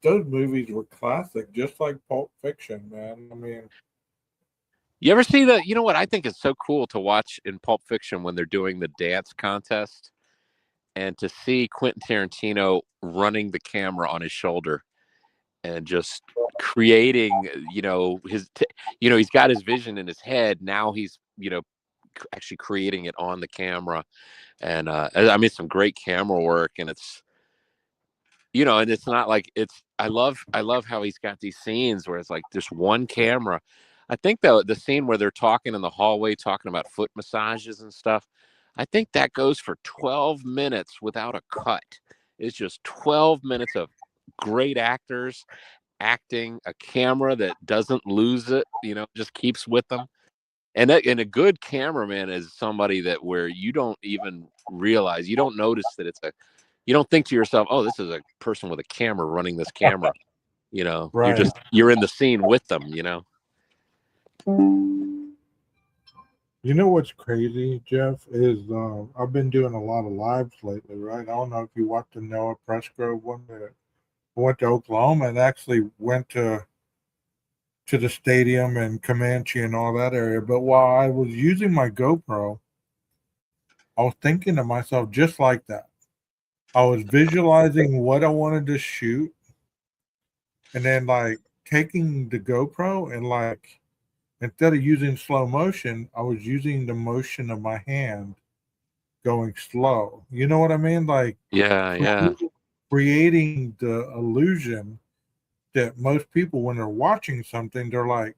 Those movies were classic, just like Pulp Fiction, man. I mean, you ever see you know what I think is so cool to watch in Pulp Fiction when they're doing the dance contest and to see Quentin Tarantino running the camera on his shoulder and just creating, he's got his vision in his head. Now he's, actually creating it on the camera. And I mean, some great camera work, and it's, and it's not like I love how he's got these scenes where it's like just one camera. I think the scene where they're talking in the hallway, talking about foot massages and stuff, I think that goes for 12 minutes without a cut. It's just 12 minutes of great actors acting, a camera that doesn't lose it, just keeps with them. And a good cameraman is somebody where you don't even realize, you don't notice that you don't think to yourself, oh, this is a person with a camera running this camera. Right. You're in the scene with them, You know what's crazy, Jeff, is I've been doing a lot of lives lately, right? I don't know if you watched the Noah Pressgrove one. I went to Oklahoma and actually went to the stadium and Comanche and all that area. But while I was using my GoPro, I was thinking to myself just like that. I was visualizing what I wanted to shoot and then like taking the GoPro and like instead of using slow motion, I was using the motion of my hand going slow. You know what I mean? Like creating the illusion that most people, when they're watching something, they're like,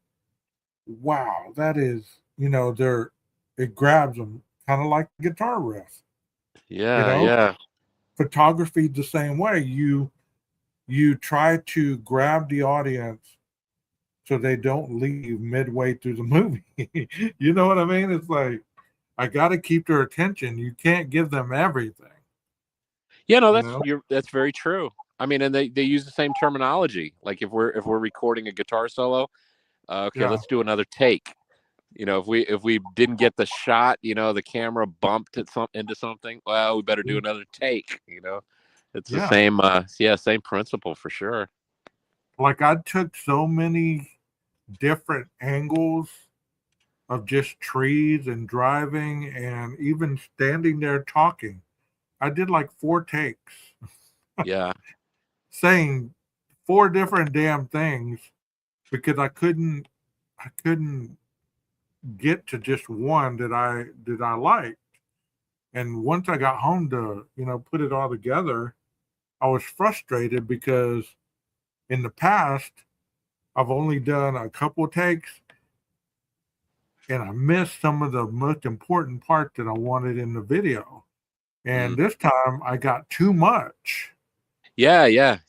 wow, that is, it grabs them kind of like a guitar riff. Yeah. Photography the same way. You try to grab the audience so they don't leave midway through the movie. You know what I mean? It's like, I got to keep their attention. You can't give them everything. Yeah, no, that's very true. I mean, and they use the same terminology. Like if we're recording a guitar solo, let's do another take. If we didn't get the shot, the camera bumped into something. Well, we better do another take. It's the same. Same principle for sure. Like I took so many different angles of just trees and driving and even standing there talking. I did like 4 takes. Yeah. Saying 4 different damn things because I couldn't get to just one that I liked. And once I got home to, put it all together, I was frustrated because in the past, I've only done a couple takes and I missed some of the most important part that I wanted in the video. And this time I got too much. Yeah. I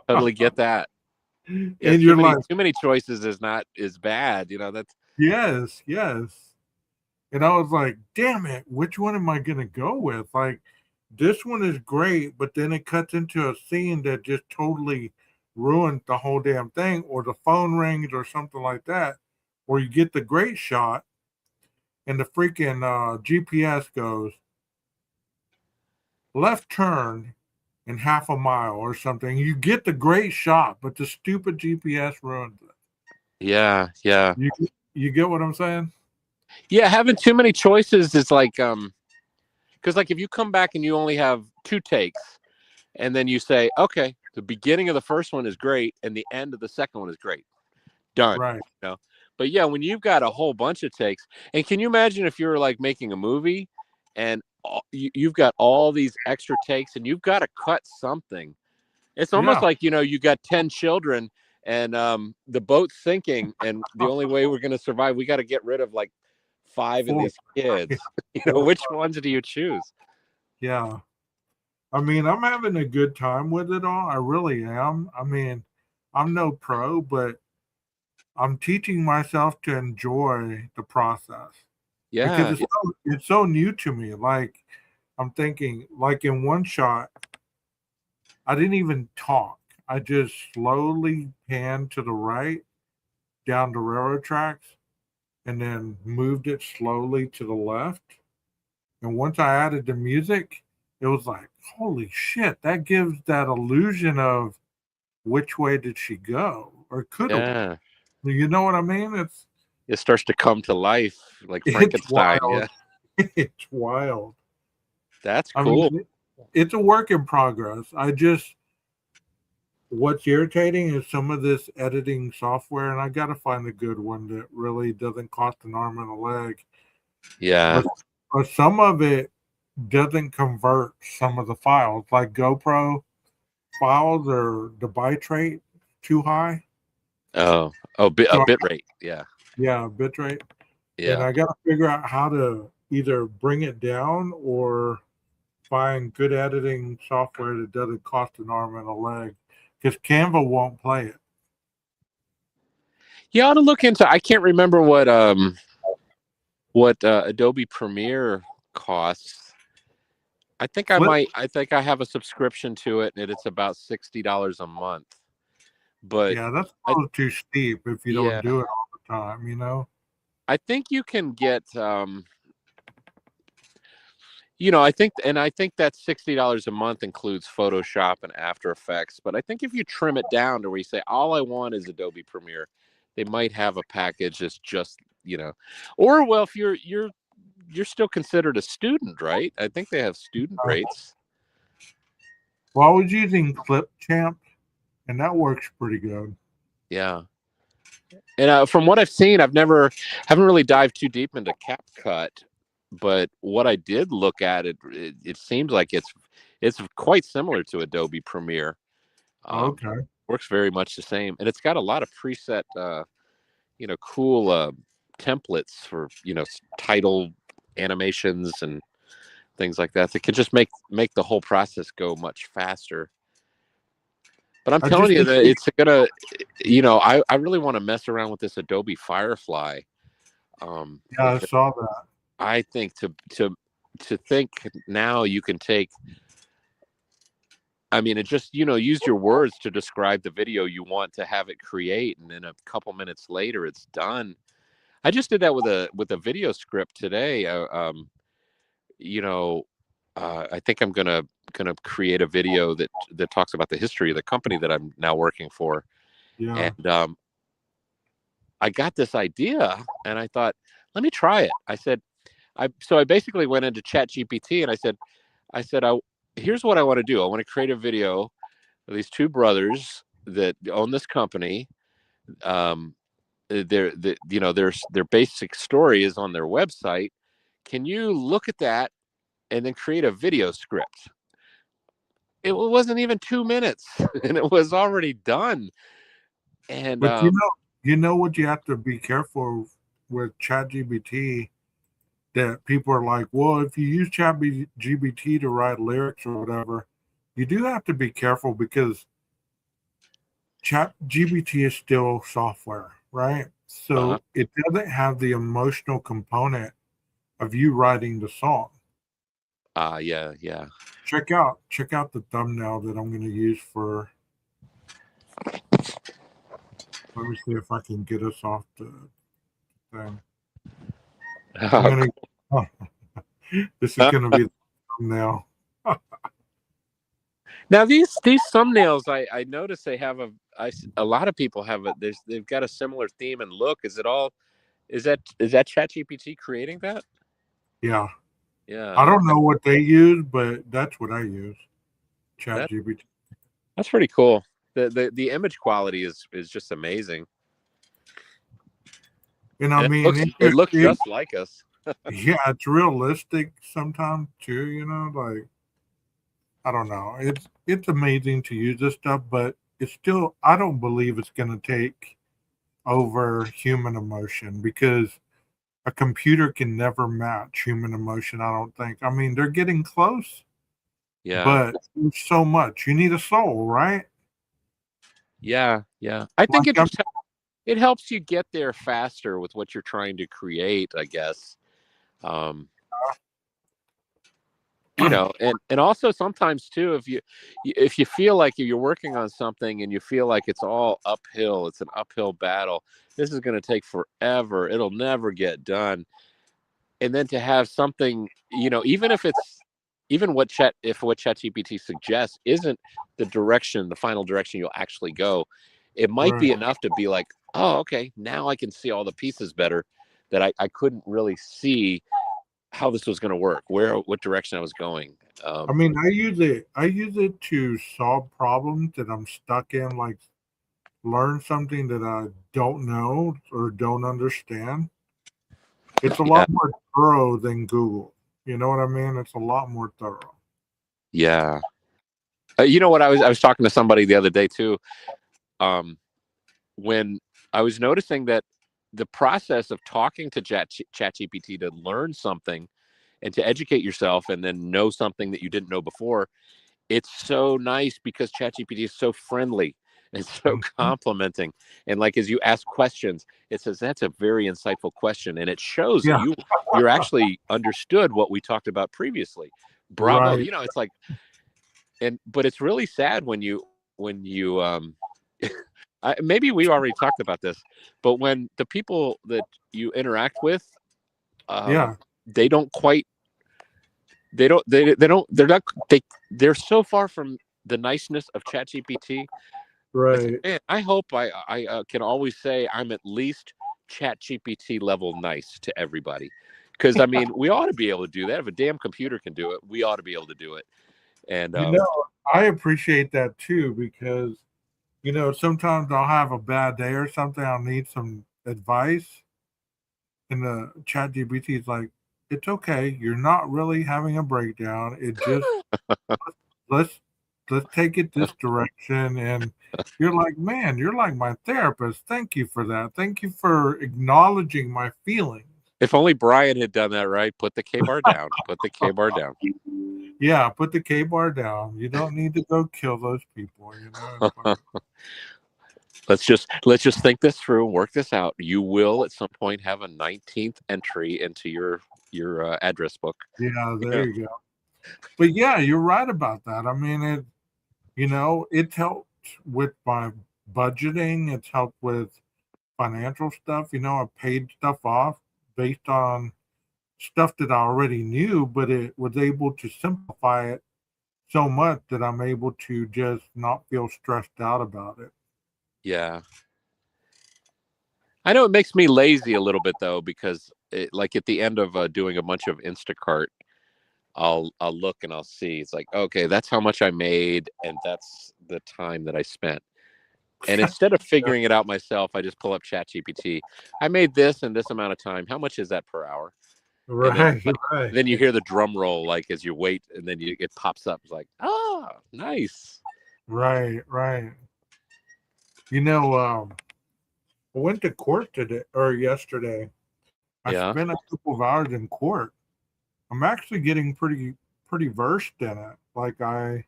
totally get that. Yeah, and you're too many choices is bad. That's yes. And I was like, damn it, which one am I gonna go with? Like, this one is great, but then it cuts into a scene that just totally ruined the whole damn thing, or the phone rings or something like that, or you get the great shot and the freaking GPS goes left turn in half a mile or something. You get the great shot, but the stupid GPS ruins it. Yeah. You get what I'm saying? Yeah, having too many choices is like because like if you come back and you only have 2 takes, and then you say, okay, the beginning of the first one is great and the end of the second one is great, done. Right. But yeah, when you've got a whole bunch of takes, and can you imagine if you're like making a movie and you've got all these extra takes and you've got to cut something? It's almost like, you got 10 children and the boat's sinking, and the only way we're going to survive, we got to get rid of like 5 of these kids. Which ones do you choose? Yeah. I mean, I'm having a good time with it all. I really am. I mean, I'm no pro, but I'm teaching myself to enjoy the process. Yeah. Because it's so new to me. Like, I'm thinking, like in one shot, I didn't even talk. I just slowly panned to the right down the railroad tracks and then moved it slowly to the left. And once I added the music, it was like, holy shit, that gives that illusion of which way did she go, or could have. You know what I mean? It starts to come to life like Frankenstein. Wild. Yeah. It's wild. That's cool. I mean, it's a work in progress. What's irritating is some of this editing software, and I got to find a good one that really doesn't cost an arm and a leg. Yeah. But some of it doesn't convert some of the files, like GoPro files, or the bitrate too high. A bit rate. Yeah, bit rate. Yeah. And I got to figure out how to either bring it down or find good editing software that doesn't cost an arm and a leg, because Canva won't play it. You ought to look into. I can't remember what Adobe Premiere costs. I think I have a subscription to it, and it's about $60 a month. But yeah, that's a little too steep if you don't do it all the time, I think you can get I think that $60 a month includes Photoshop and After Effects. But I think if you trim it down to where you say all I want is Adobe Premiere, they might have a package that's just, or well, if you're still considered a student, right? I think they have student rates. Well, I was using Clipchamp, and that works pretty good. Yeah. And from what I've seen, haven't really dived too deep into CapCut, but what I did look at it seems like it's quite similar to Adobe Premiere. Okay. Works very much the same, and it's got a lot of preset, cool templates for title animations and things like that can just make the whole process go much faster. But I'm telling you that it's gonna, I really want to mess around with this Adobe Firefly. Yeah, I saw that. I think to think now you can take, it just, use your words to describe the video you want to have it create, and then a couple minutes later it's done. I just did that with a video script today. I think I'm gonna create a video that talks about the history of the company that I'm now working for. Yeah. And I got this idea, and I thought, let me try it. So I basically went into ChatGPT, and I said, here's what I want to do. I want to create a video of these 2 brothers that own this company. Their basic story is on their website. Can you look at that and then create a video script? It wasn't even 2 minutes, and it was already done. And but you know what you have to be careful with ChatGPT that people are like, well, if you use ChatGPT to write lyrics or whatever, you do have to be careful because ChatGPT is still software, right? So it doesn't have the emotional component of you writing the song. Yeah. Check out the thumbnail that I'm going to use for. Let me see if I can get us off the thing. This is going to be the thumbnail. Now these thumbnails, I notice they have a lot of people have it. They've got a similar theme and look. Is that ChatGPT creating that? Yeah. Yeah. I don't know what they use, but that's what I use. ChatGPT. That's pretty cool. The image quality is just amazing. And I mean, it looks just like us. Yeah, it's realistic sometimes too. You know, like I don't know. It's amazing to use this stuff, but it's still. I don't believe it's going to take over human emotion because a computer can never match human emotion. I don't think. I mean, they're getting close. Yeah. But there's so much. You need a soul, right? Yeah. I think it helps you get there faster with what you're trying to create, I guess. You know, and also sometimes too, if you feel like you're working on something and you feel like it's all uphill, it's an uphill battle, this is going to take forever, it'll never get done. And then to have something, you know, even what ChatGPT suggests isn't the final direction you'll actually go, it might be enough to be like, oh, okay, now I can see all the pieces better that I couldn't really see how this was going to work, what direction I was going. I mean, I use it to solve problems that I'm stuck in, like learn something that I don't know or don't understand. It's a lot more thorough than Google. You know what I mean? It's a lot more thorough. Yeah. You know what? I was talking to somebody the other day too. When I was noticing that the process of talking to ChatGPT to learn something and to educate yourself and then know something that you didn't know before, it's so nice because ChatGPT is so friendly and so complimenting. And like as you ask questions, it says that's a very insightful question, and it shows that you're actually understood what we talked about previously. Bravo! Right. You know, it's like, but it's really sad when you maybe we already talked about this, but when the people that you interact with, they're so far from the niceness of ChatGPT. Right. Man, I hope I can always say I'm at least ChatGPT level nice to everybody, because I mean we ought to be able to do that. If a damn computer can do it, we ought to be able to do it. And you know, I appreciate that too, because you know, sometimes I'll have a bad day or something. I'll need some advice. And the ChatGPT is like, it's okay. You're not really having a breakdown. It just, let's take it this direction. And you're like, man, you're like my therapist. Thank you for that. Thank you for acknowledging my feelings. If only Brian had done that right. Put the K-bar down. Put the K-bar down. Yeah, put the K-bar down. You don't need to go kill those people, you know. Let's just think this through and work this out. You will at some point have a 19th entry into your address book. Yeah, there you go. But yeah, you're right about that. I mean, it's helped with my budgeting. It's helped with financial stuff. You know, I paid stuff off based on stuff that I already knew, but it was able to simplify it so much that I'm able to just not feel stressed out about it. Yeah. I know it makes me lazy a little bit though, because like at the end of doing a bunch of Instacart, I'll look and I'll see, it's like, okay, that's how much I made and that's the time that I spent. And instead of figuring it out myself, I just pull up ChatGPT. I made this in this amount of time. How much is that per hour? Right. Then you hear the drum roll, like as you wait, and then it pops up. It's like, nice. Right. You know, I went to court today or yesterday, I spent a couple of hours in court. I'm actually getting pretty versed in it. Like, I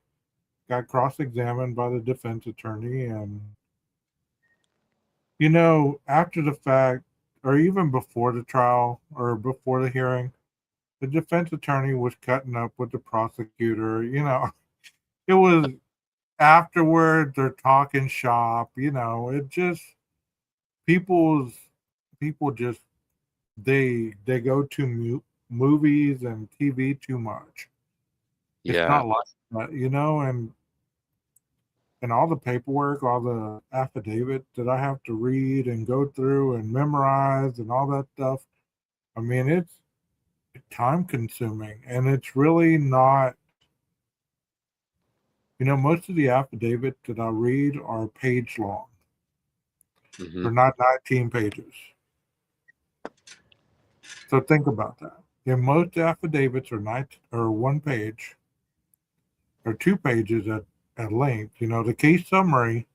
got cross-examined by the defense attorney, and after the fact, or even before the trial or before the hearing, the defense attorney was cutting up with the prosecutor. It was afterward, they're talking shop. It just people just they go to movies and TV too much. It's not like that, and all the paperwork, all the affidavits that I have to read and go through and memorize and all that stuff. I mean, it's time consuming, and it's really not. Most of the affidavits that I read are page long. Mm-hmm. They're not 19 pages. So think about that. And most affidavits are 1 page or 2 pages at length. The case summary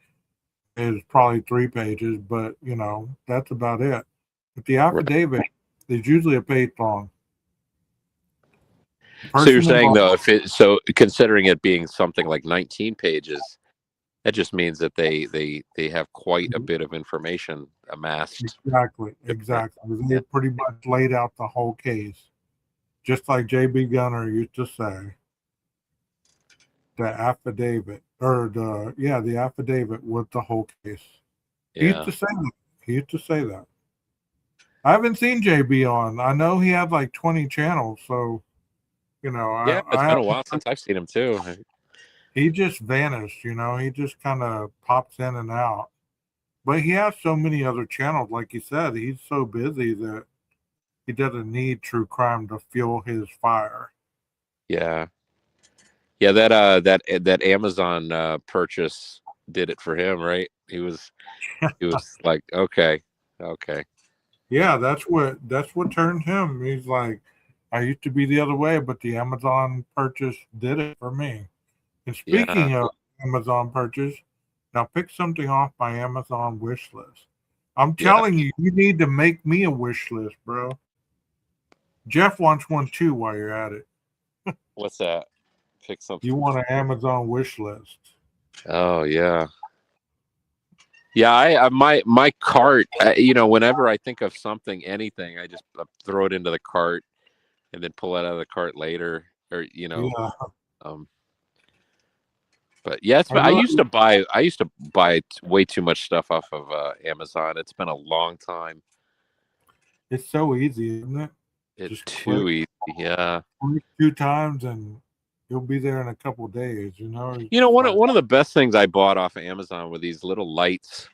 is probably 3 pages, but that's about it. But the affidavit is usually a page long. So you're saying though, considering it being something like 19 pages, that just means that they have quite a bit of information amassed. Exactly. They pretty much laid out the whole case, just like J.B. Gunner used to say. The affidavit, the affidavit with the whole case. He used to say that. I haven't seen JB on. I know he had like 20 channels, so it's been a while since I've seen him too. He just vanished, he just kind of pops in and out. But he has so many other channels, like you said, he's so busy that he doesn't need true crime to fuel his fire. Yeah. Yeah, that Amazon purchase did it for him, right? He was like, okay. Yeah, that's what turned him. He's like, I used to be the other way, but the Amazon purchase did it for me. And speaking of Amazon purchase, now pick something off my Amazon wish list. I'm telling you, you need to make me a wish list, bro. Jeff wants one too while you're at it. What's that? Pick something. You want an Amazon wish list. Oh, yeah. Yeah, my cart, whenever I think of something, anything, I just throw it into the cart and then pull it out of the cart later, or but yeah, I used to buy way too much stuff off of Amazon. It's been a long time. It's so easy, isn't it? It's just too easy. Yeah. 2 times and you'll be there in a couple of days. One of the best things I bought off of Amazon were these little lights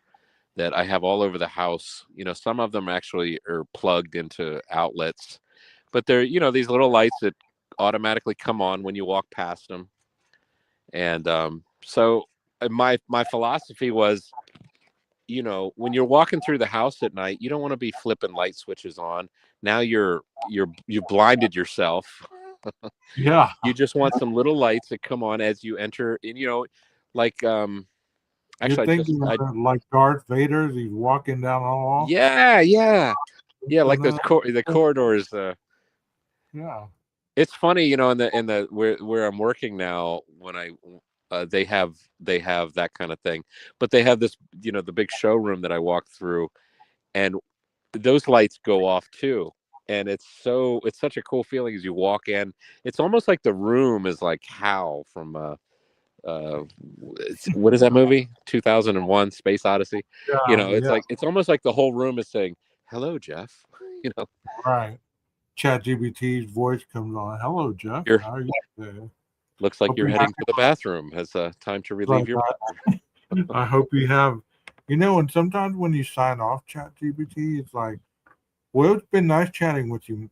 that I have all over the house. Some of them actually are plugged into outlets, but they're these little lights that automatically come on when you walk past them. And so my philosophy was, when you're walking through the house at night, you don't want to be flipping light switches on. Now you've blinded yourself. Yeah. You just want some little lights that come on as you enter. And like actually, like Darth Vader, he's walking down the hall. Yeah, like those the corridors. Yeah. It's funny, in the where I'm working now, when they have that kind of thing, but they have this, the big showroom that I walk through, and those lights go off too, and it's such a cool feeling as you walk in. It's almost like the room is like Hal from what is that movie? 2001: Space Odyssey. Yeah, like it's almost like the whole room is saying, "Hello, Jeff." Right. ChatGPT's voice comes on. Hello, Jeff. How are you today? Looks like you're heading to the bathroom. Has time to relieve your bathroom. I hope you have. And sometimes when you sign off ChatGPT, it's like, well, it's been nice chatting with you.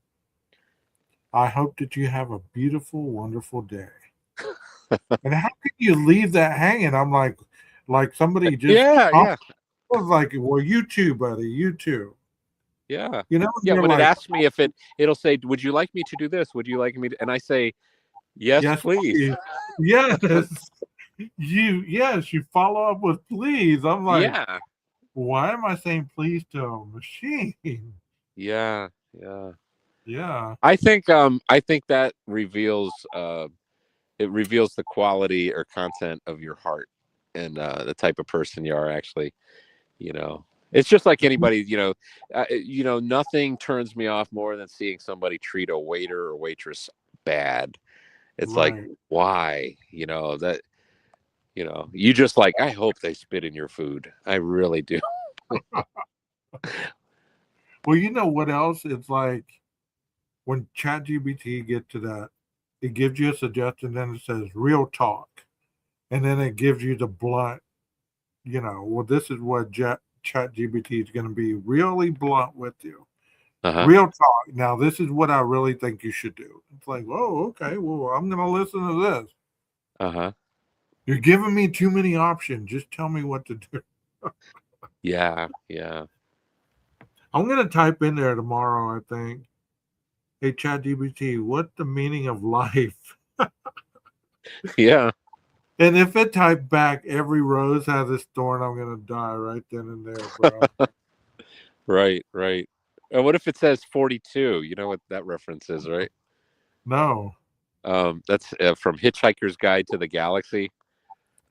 I hope that you have a beautiful, wonderful day. And how can you leave that hanging? I'm like somebody just. Yeah. I was like, well, you too, buddy. You too. Yeah. When it asks me if it'll say, would you like me to do this? Would you like me to? And I say, yes, please. Yes. You follow up with please. I'm like, why am I saying please to a machine? Yeah. Yeah. I think that reveals it reveals the quality or content of your heart and the type of person you are actually. It's just like anybody. Nothing turns me off more than seeing somebody treat a waiter or waitress bad. It's like, why? That. You just like, I hope they spit in your food. I really do. Well, you know what else? It's like when ChatGPT get to that, it gives you a suggestion, then it says real talk. And then it gives you the blunt, well, this is what ChatGPT is going to be really blunt with you. Real talk. Now, this is what I really think you should do. It's like, oh, okay, well, I'm going to listen to this. You're giving me too many options. Just tell me what to do. Yeah. I'm going to type in there tomorrow, I think. Hey, ChatGPT, what's the meaning of life? Yeah. And if it typed back, every rose has its thorn, I'm going to die right then and there, bro. Right. And what if it says 42? You know what that reference is, right? No. That's from Hitchhiker's Guide to the Galaxy.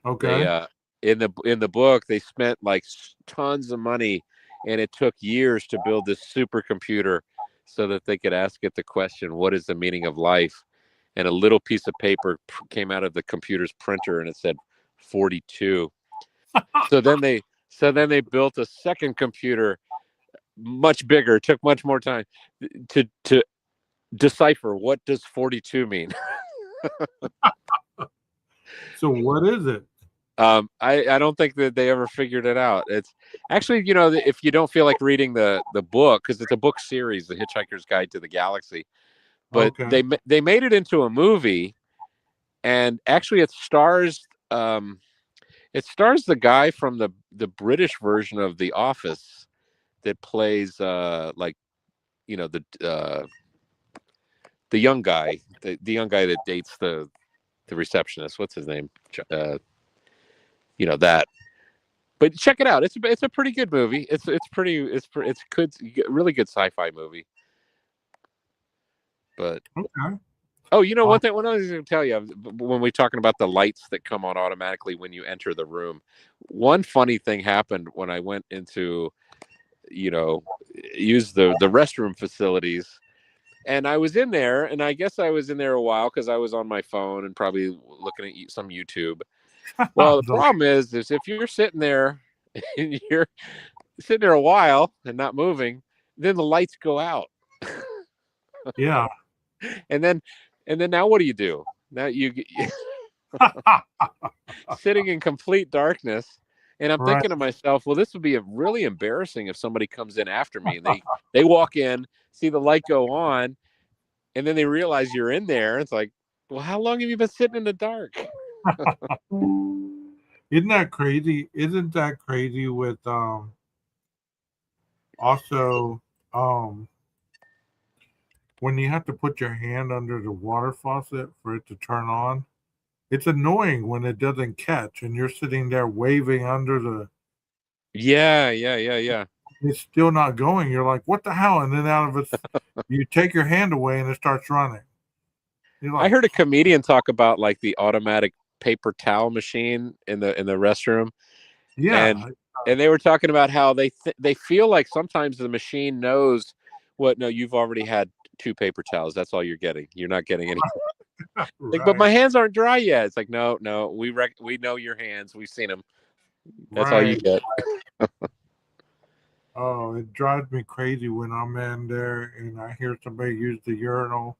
Okay. They, in the book, they spent like tons of money, and it took years to build this supercomputer so that they could ask it the question, "What is the meaning of life?" And a little piece of paper came out of the computer's printer, and it said 42. So then they built a second computer, much bigger. It took much more time to decipher what does 42 mean. So what is it? I don't think that they ever figured it out. It's actually, if you don't feel like reading the book, because it's a book series, The Hitchhiker's Guide to the Galaxy, but they made it into a movie, and actually it stars the guy from the British version of The Office that plays the young guy, the young guy that dates the receptionist. What's his name? That. But check it out. It's a pretty good movie. It's good, really good sci-fi movie. But okay. Oh, one thing. One other thing to tell you, when we're talking about the lights that come on automatically when you enter the room, one funny thing happened when I went into, use the restroom facilities. And I was in there, and I guess I was in there a while because I was on my phone and probably looking at some YouTube. Well, the problem is if you're sitting there and you're sitting there a while and not moving, then the lights go out. Yeah. And then now what do? Now you sitting in complete darkness. And I'm thinking to myself, well, this would be really embarrassing if somebody comes in after me and they walk in, see the light go on, and then they realize you're in there. It's like, well, how long have you been sitting in the dark? Isn't that crazy? Isn't that crazy with also when you have to put your hand under the water faucet for it to turn on? It's annoying when it doesn't catch and you're sitting there waving under the. Yeah. It's still not going. You're like, what the hell? And then out of it, you take your hand away and it starts running. Like, I heard a comedian talk about like the automatic paper towel machine in the restroom. Yeah. And they were talking about how they feel like sometimes the machine knows no, you've already had 2 paper towels. That's all you're getting. You're not getting any. Like, but my hands aren't dry yet. It's like, no, we know your hands. We've seen them. That's all you get. Oh, it drives me crazy when I'm in there and I hear somebody use the urinal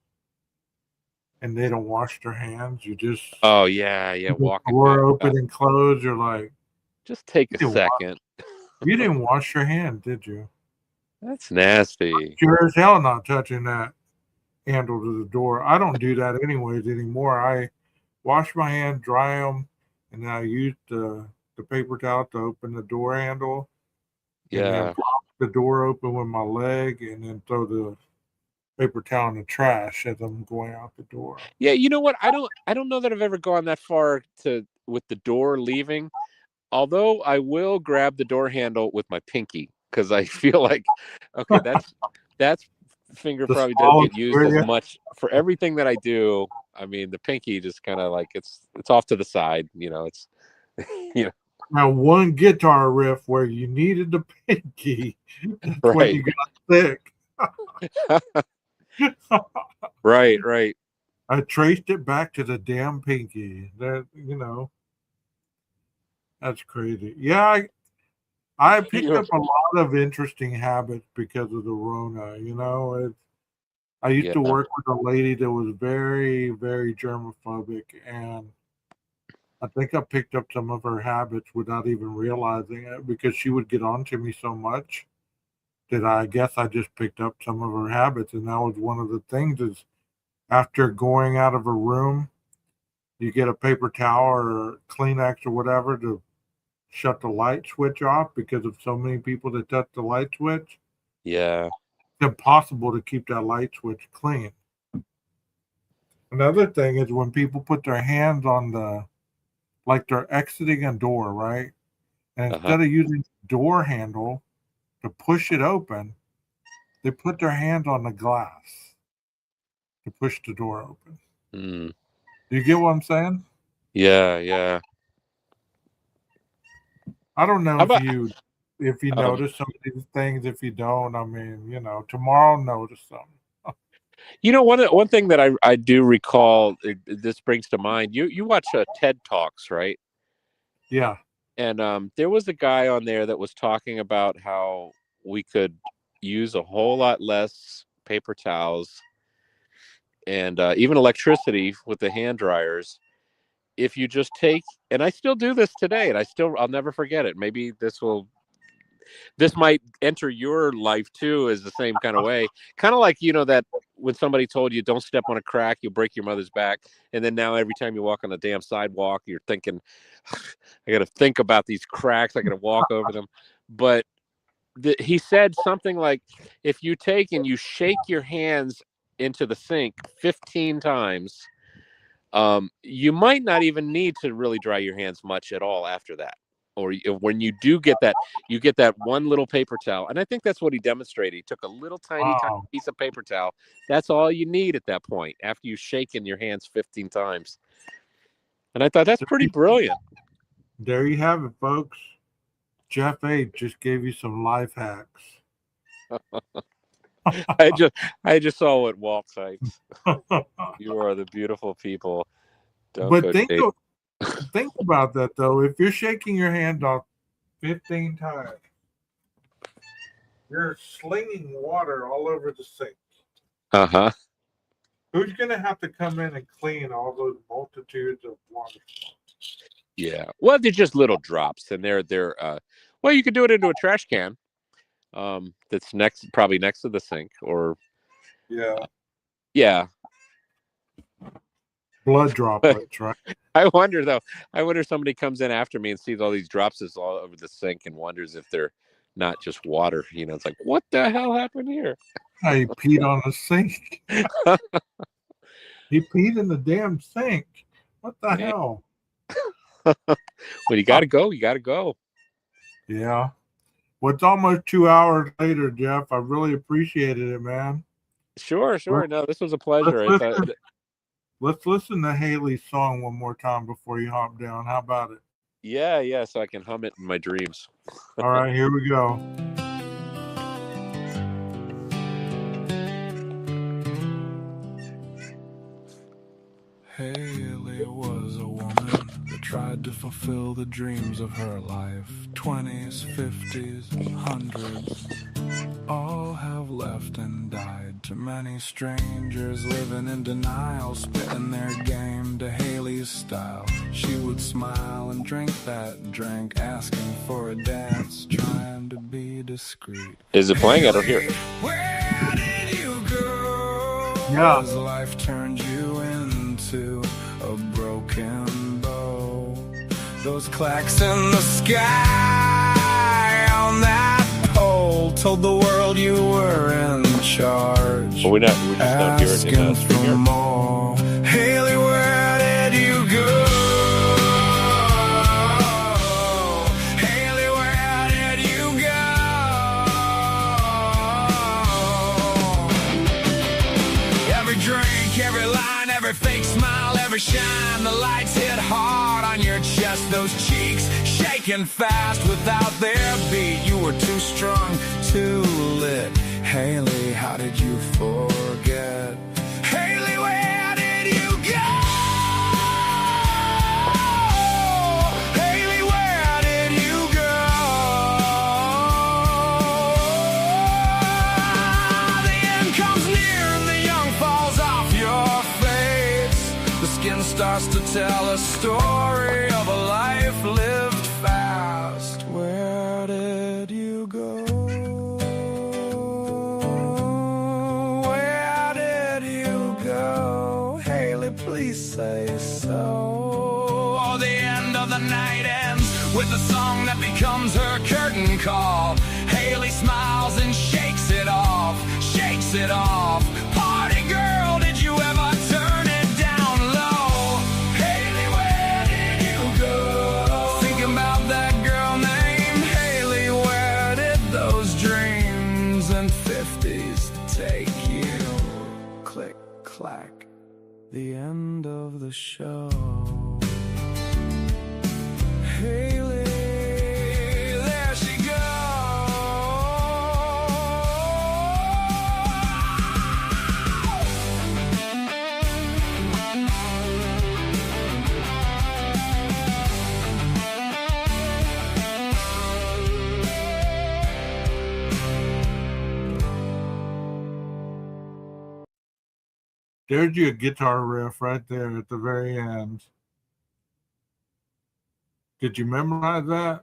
and they don't wash their hands. You just walk the door open and close. You're like, just take a second. You didn't wash your hand, did you? That's nasty. I'm sure as hell not touching that handle to the door. I don't do that anyways anymore. I wash my hands, dry them, and then I use the paper towel to open the door handle. Yeah. And then pop the door open with my leg and then throw the paper towel in the trash as I'm going out the door. Yeah, you know what? I don't know that I've ever gone that far with the door leaving. Although I will grab the door handle with my pinky because I feel like, okay, that's finger probably doesn't get used as much for everything that I do. I mean, the pinky just kind of like it's off to the side. It's Now, one guitar riff where you needed the pinky right. when you got sick. Right. I traced it back to the damn pinky. That's crazy. Yeah, I picked up a lot of interesting habits because of the Rona. I used to work with a lady that was very, very germophobic, and I think I picked up some of her habits without even realizing it because she would get on to me so much that I guess I just picked up some of her habits. And that was one of the things is after going out of a room, you get a paper towel or Kleenex or whatever to shut the light switch off because of so many people that touch the light switch. Yeah. It's impossible to keep that light switch clean. Another thing is when people put their hands on like they're exiting a door, right? And instead of using the door handle to push it open, they put their hands on the glass to push the door open. Mm. Do you get what I'm saying? Yeah. I don't know if you notice some of these things. If you don't, I mean, tomorrow notice them. One thing that I do recall, this brings to mind, you watch TED Talks, right? Yeah. And there was a guy on there that was talking about how we could use a whole lot less paper towels and even electricity with the hand dryers if you just take, and I still do this today, and I'll never forget it. Maybe this might enter your life too as the same kind of way. Kind of like, that when somebody told you don't step on a crack, you'll break your mother's back. And then now every time you walk on the damn sidewalk, you're thinking, I got to think about these cracks. I got to walk over them. But he said something like, if you take and you shake your hands into the sink 15 times, you might not even need to really dry your hands much at all after that. Or when you do get that, you get that one little paper towel. And I think that's what he demonstrated. He took a little tiny piece of paper towel. That's all you need at that point after you've shaken your hands 15 times. And I thought that's pretty brilliant. There you have it, folks. Jeff A. just gave you some life hacks. I just saw what Walt types. You are the beautiful people. But think about that, though. If you're shaking your hand off 15 times, you're slinging water all over the sink. Uh-huh. Who's going to have to come in and clean all those multitudes of water? Yeah. Well, they're just little drops, and they're well, you could do it into a trash can. That's probably next to the sink, or yeah. Blood droplets, right? I wonder somebody comes in after me and sees all these drops all over the sink and wonders if they're not just water. It's like, what the hell happened here? I peed on the sink. He peed in the damn sink. What the hell? When you gotta go, you gotta go. Yeah. Well, it's almost 2 hours later, Jeff. I really appreciated it, man. Sure. No, this was a pleasure. Let's listen to Haley's song one more time before you hop down. How about it? Yeah, so I can hum it in my dreams. All right, here we go. Haley was a woman that tried to fulfill the dreams of her life. 20s, 50s, 100s, all have left and died. Too many strangers living in denial, spitting their game to Haley's style. She would smile and drink that drink, asking for a dance, trying to be discreet. Is it playing? I don't hear it. Where did you go? Yeah. As life turned you into a broken bow. Those clacks in the sky on that pole told the world you were in charge. Well, we just don't hear it in for here. More. Haley, where did you go? Haley, where did you go? never shine. The lights hit hard on your chest, those cheeks shaking fast without their beat. You were too strong, too lit. Haley, how did you forget? Haley, where did you go? Haley, where did you go? The end comes near and the young falls off your face. The skin starts to tell a story of a life lived fast. Where did you go? Please say so. Oh, the end of the night ends with a song that becomes her curtain call. Haley smiles and shakes it off, shakes it off. Party girl, did you ever turn it down low? Haley, where did you go? Thinking about that girl named Haley. Where did those dreams and 50s take you? Click, clack. The end of the show. Haley, there she goes. There's your guitar riff right there at the very end. Did you memorize that?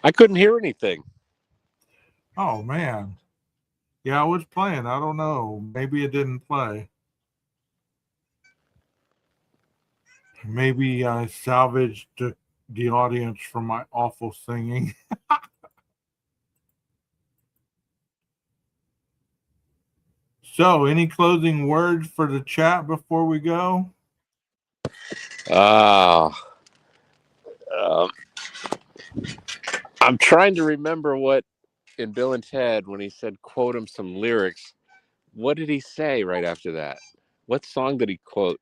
I couldn't hear anything. Oh, man. Yeah, I was playing. I don't know. Maybe it didn't play. Maybe I salvaged the audience from my awful singing. So, any closing words for the chat before we go? I'm trying to remember what in Bill and Ted, when he said, quote him some lyrics, what did he say right after that? What song did he quote?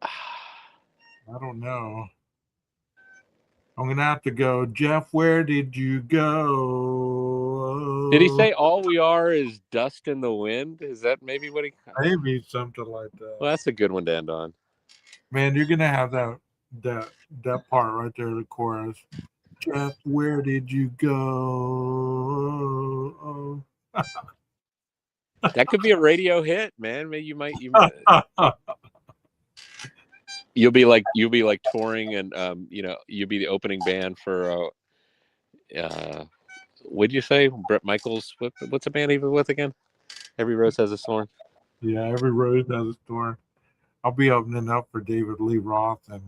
I don't know. I'm going to have to go, Jeff, where did you go? Did he say all we are is dust in the wind? Is that maybe what he... Maybe something like that. Well, that's a good one to end on. Man, you're going to have that part right there, the chorus. Jeff, where did you go? That could be a radio hit, man. Maybe you might you'll be like touring, and you'll be the opening band for what'd you say, Bret Michaels? What's the band he was with again? Every Rose Has a Thorn. Yeah, Every Rose Has a Thorn. I'll be opening up for David Lee Roth and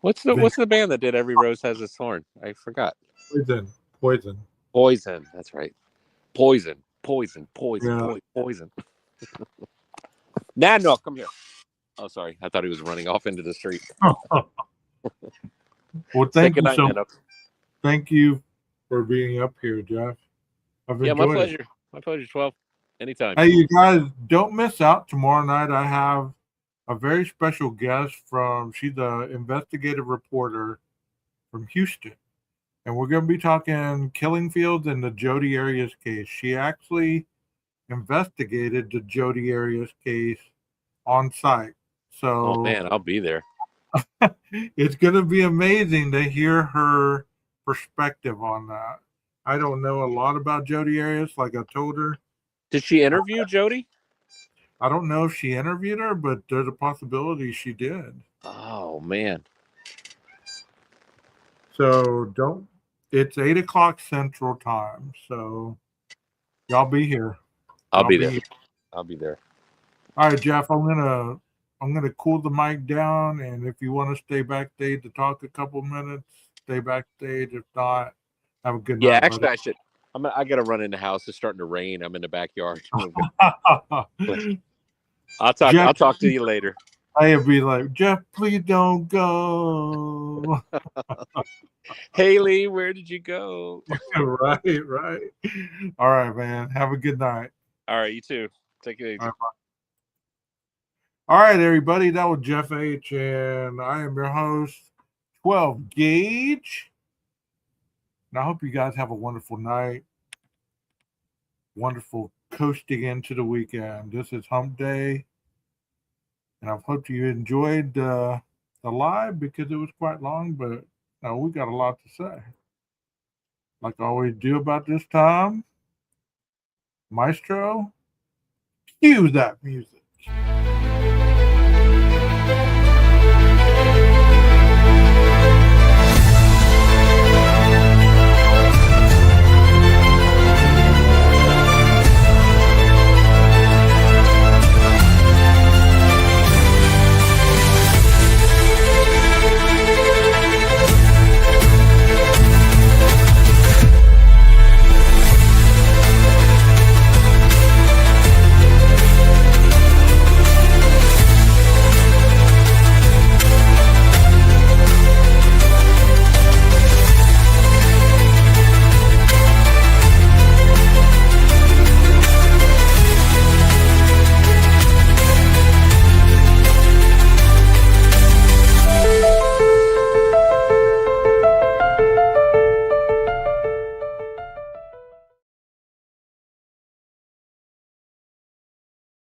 what's the band that did Every Rose Has a Thorn? I forgot. Poison. That's right. Poison. Yeah. Poison. No, come here. Oh, sorry. I thought he was running off into the street. Well, thank you for being up here, Jeff. Yeah, my pleasure. It. My pleasure, 12. Anytime. Hey, you guys, don't miss out. Tomorrow night, I have a very special guest she's an investigative reporter from Houston. And we're going to be talking killing fields and the Jodi Arias case. She actually investigated the Jodi Arias case on site. So, oh, man, I'll be there. It's going to be amazing to hear her perspective on that. I don't know a lot about Jodi Arias, like I told her. Did she interview Jodi? I don't know if she interviewed her, but there's a possibility she did. Oh, man. So it's 8:00 Central Time. So y'all be here. I'll be there. I'll be there. All right, Jeff, I'm gonna cool the mic down, and if you want to stay backstage to talk a couple minutes, stay backstage. If not, have a good night. Yeah, actually, I should. I got to run in the house. It's starting to rain. I'm in the backyard. I'll talk to you later. I'll be like, Jeff, please don't go. Haley, where did you go? Right. All right, man. Have a good night. All right, you too. Take it easy. All right, everybody. That was Jeff H. And I am your host, 12 Gauge. And I hope you guys have a wonderful night. Wonderful coasting into the weekend. This is Humpday. And I hope you enjoyed the live because it was quite long, but we got a lot to say. Like I always do about this time, Maestro, cue that music.